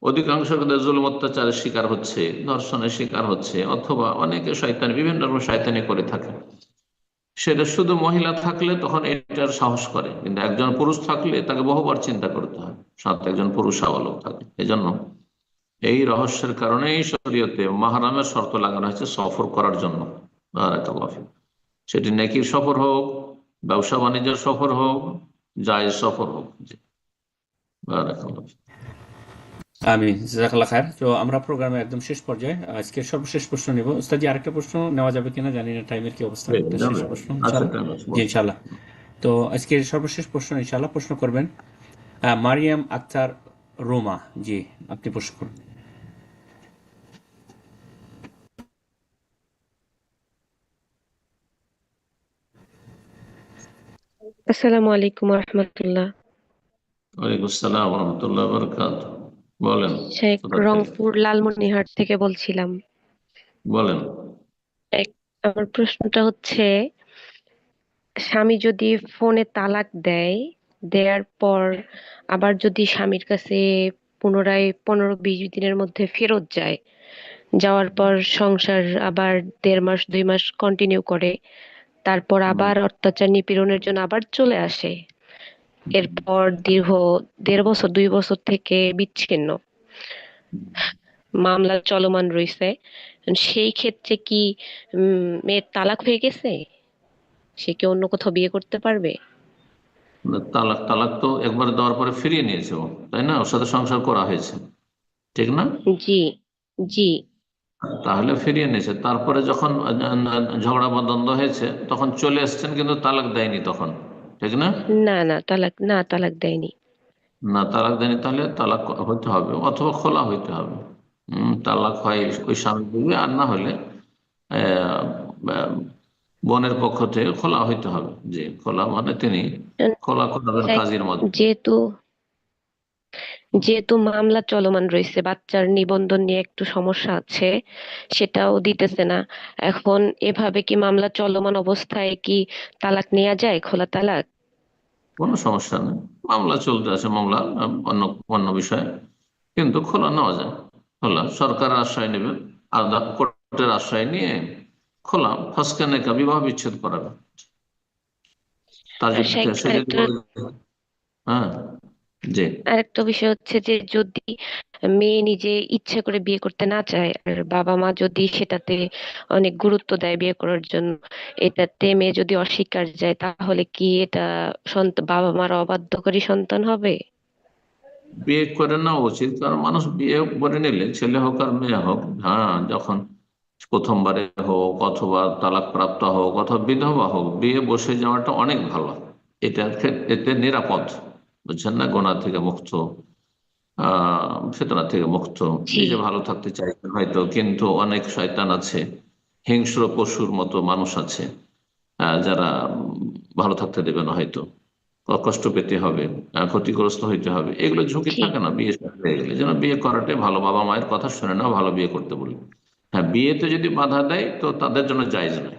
অধিকাংশ ক্ষেত্রে জুলুম অত্যাচারের শিকার হচ্ছে, ধর্ষণের শিকার হচ্ছে, অথবা অনেকে শয়তানি, বিভিন্ন রকম শয়তানি করে থাকে। সেটা শুধু মহিলা থাকলে তখন এটার সাহস করে, কিন্তু একজন পুরুষ থাকলে তাকে বহুবার চিন্তা করতে হয়, সাথে একজন পুরুষ শাওয়ালও থাকে। এজন্য এই রহস্যের কারণেই শরীয়তে মাহরামের শর্ত লাগানো হয়েছে সফর করার জন্য। বারাকাল্লাহু ফিক। সেটি নেকির সফর হোক, ব্যবসা বাণিজ্যের সফর হোক, জায়েজ সফর হোক। জি, বারাকাল্লাহু ফিক। আমি জাযাকাল্লাহ খায়ের। তো আমরা প্রোগ্রামে একদম শেষ পর্যায়ে, আজকে সর্বশেষ প্রশ্ন নিব। উস্তাদ জি, আরেকটা প্রশ্ন নেওয়া যাবে কিনা জানি না, টাইমের কি অবস্থা। একটা শেষ প্রশ্ন ইনশাআল্লাহ। জি ইনশাআল্লাহ। তো আজকের সর্বশেষ প্রশ্ন ইনশাআল্লাহ প্রশ্ন করবেন মারিয়াম আক্তার রোমা। জি, আপনি প্রশ্ন করুন। আসসালামু আলাইকুম রহমতুল্লাহ। ওয়ালাইকুম আসসালাম ওয়া রাহমাতুল্লাহি ওয়া বারাকাতুহু। বলেন। শেখ, কোথা থেকে? রংপুর লালমনিরহাট থেকে বলছিলাম। বলেন। আমার প্রশ্নটা হচ্ছে, স্বামী যদি ফোনে তালাক দেয়, দেওয়ার পর আবার যদি স্বামীর কাছে পুনরায় 15-20 দিনের মধ্যে ফেরত যায়, যাওয়ার পর সংসার আবার 1.5 মাস 2 মাস কন্টিনিউ করে, তারপর আবার অত্যাচার নিপীড়নের জন্য আবার চলে আসে, এরপর দীর্ঘ 1.5 বছর 2 বছর থেকে বিচ্ছিন্ন, মামলা চলমান রয়েছে, সেই ক্ষেত্রে কি মেয়ের তালাক হয়ে গেছে? সে কি অন্য কোথাও বিয়ে করতে পারবে? তালাক তালাক তো একবার দেওয়ার পরে ফিরিয়ে নিয়েছে ও, তাই না? ওর সাথে সংসার করা হয়েছে, ঠিক না? জি জি। তাহলে ফিরিয়ে নিয়েছে, তারপরে যখন ঝগড়া বা দ্বন্দ্ব হয়েছে তখন চলে এসছেন, কিন্তু তালাক দেয়নি তখন, ঠিক না? তালাক দেয়নি। না, তালাক দেয়নি, তাহলে তালাক হইতে হবে, অথবা খোলা হইতে হবে। তালাক হয় ওই স্বামী দিবে, আর না হলে বোনের পক্ষ থেকে খোলা হইতে হবে। যে খোলা মানে তিনি খোলা করাবেন কাজীর মাধ্যমে। যেহেতু যেহেতু মামলা চলমান রয়েছে, বাচ্চার নিবন্ধন নিয়ে একটু সমস্যা আছে, সেটাও দিতেছে না। এখন এভাবে কি মামলা চলমান অবস্থায় কি তালাক নেওয়া যায়, খোলা তালাক? কোনো সমস্যা নেই, মামলা চলতে আছে, মামলা অন্য অন্য বিষয়ে, কিন্তু খোলা নেওয়া যায়। খোলা সরকারের আশ্রয় নেবে, আলাদা কোর্টের আশ্রয় নিয়ে খোলা ফসকে নেকা, বিবাহ বিচ্ছেদ করাবে। তার যদি সে যদি বলে, হ্যাঁ জি, আরেকটা বিষয় হচ্ছে যে, যদি মেয়ে নিজে ইচ্ছে করে বিয়ে করতে না চায়, আর বাবা মা যদি সেটাতে অনেক গুরুত্ব দেয় বিয়ে করার জন্য, এটাতে মেয়ে যদি অস্বীকার যায়, তাহলে কি এটা বাবা মার অবাধ্যকারী সন্তান হবে? বিয়ে করে নেওয়া উচিত। কারণ মানুষ বিয়ে করে নিলে, ছেলে হোক আর মেয়ে হোক, হ্যাঁ, যখন প্রথমবারে হোক, অথবা তালাক প্রাপ্ত হোক, অথবা বিধবা হোক, বিয়ে বসে যাওয়াটা অনেক ভালো। এতে নিরাপদ, বুঝছেন না? গোনা থেকে মুক্ত, ফিতনা থেকে মুক্ত, নিজে ভালো থাকতে চাইছেন হয়তো, কিন্তু অনেক শয়তান আছে, হিংস্র পশুর মতো মানুষ আছে, যারা ভালো থাকতে দেবে না, হয়তো কষ্ট পেতে হবে, ক্ষতিগ্রস্ত হইতে হবে। এগুলো ঝুঁকি থাকে না বিয়ে হয়ে গেলে। যেন বিয়ে করাটাই ভালো, বাবা মায়ের কথা শুনে না, ভালো বিয়ে করতে বলি। হ্যাঁ, বিয়েতে যদি বাধা দেয় তো তাদের জন্য জায়েজ নয়।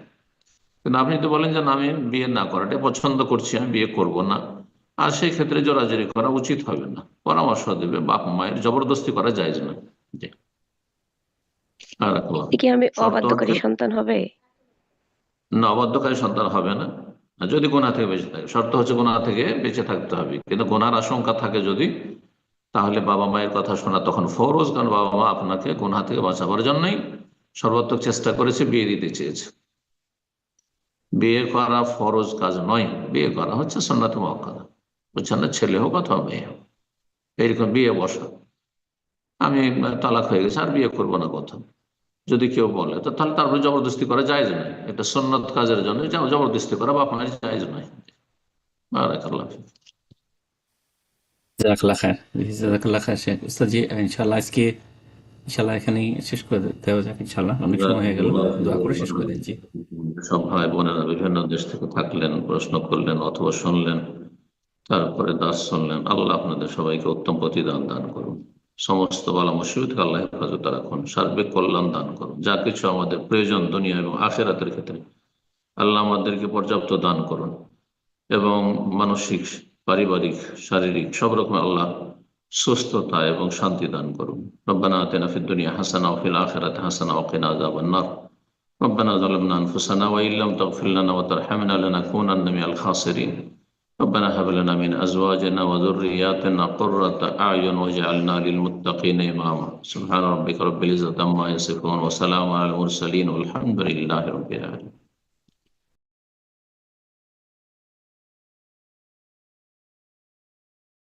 কিন্তু আপনি তো বলেন যে না, আমি বিয়ে না করাটা পছন্দ করছি, আমি বিয়ে করব না, আর সেই ক্ষেত্রে জোরাজুরি করা উচিত হবে না, পরামর্শ দেবে, বাপ মায়ের জবরদস্তি করা যায় না। জি, আর কি আমি শর্ত অবাধ্যকারী হচ্ছে সন্তান হবে? না, অবাধ্যকারী সন্তান হবে না, আর যদি গুনাহ থেকে বেঁচে থাকে। শর্ত হচ্ছে গুনাহ থেকে বেঁচে থাকতে হবে, কিন্তু গুনার আশঙ্কা থাকে যদি, তাহলে বাবা মায়ের কথা শোনা তখন ফরজ, কারণ বাবা মা আপনাকে গুনাহ থেকে বাঁচাবার জন্যই সর্বাত্মক চেষ্টা করেছে, বিয়ে দিতে চেয়েছে। বিয়ে করা ফরজ কাজ নয়, বিয়ে করা হচ্ছে সুন্নাত মুআক্কাদা, বুঝছেন না? ছেলে হোক অথবা মেয়ে হোক, এইরকম বিয়ে বসা, আমি তালাক হয়ে গেছে আর বিয়ে করবো না কোথাও, যদি কেউ বলে তো তাহলে তারপরে জবরদস্তি করা জায়েজ নয়। এটা সুন্নাত কাজের জন্য জবরদস্তি করা বাপ মায়ের জায়েজ নয়। বারাকাল্লাহ ফিক। জাজাকাল্লাহ খায়ের। জাজাকাল্লাহ খায়ের শেখ উস্তাদ জি, ইনশাআল্লাহ আজকে ইনশাআল্লাহ এখানেই শেষ করে দেওয়া যাক। ইনশাআল্লাহ অনেক সময় হয়ে গেল, দোয়া করে শেষ করে দিন। জি, সব ভাই বোনেরা বিভিন্ন দেশ থেকে থাকলেন, প্রশ্ন করলেন অথবা শুনলেন, তারপরে দাস শুনলেন। আল্লাহ আপনাদের সবাইকে উত্তম প্রতিদান দান করুন, সমস্ত বালা মুসিবত থেকে আল্লাহ হেফাজত রাখুন, সার্বিক কল্যাণ দান করুন। যা কিছু আমাদের প্রয়োজন দুনিয়া এবং আখিরাতের ক্ষেত্রে আল্লাহ আমাদেরকে পর্যাপ্ত দান করুন, এবং মানসিক, পারিবারিক, শারীরিক সব রকম আল্লাহ সুস্থতা এবং শান্তি দান করুন। রব্বানা আতিনা ফিদ দুনিয়া হাসানা ওয়া ফিল আখিরাতি হাসানা ওয়া কিনা আযাবান নার। ربنا ظلمنا أنفسنا وإن لم تغفر لنا وترحمنا لنكونن من الخاسرين. ربنا هب لنا من أزواجنا وذرياتنا قرة أعين واجعلنا للمتقين إماما. سبحان ربك رب العزة عما يصفون وسلام على المرسلين والحمد لله رب العالمين.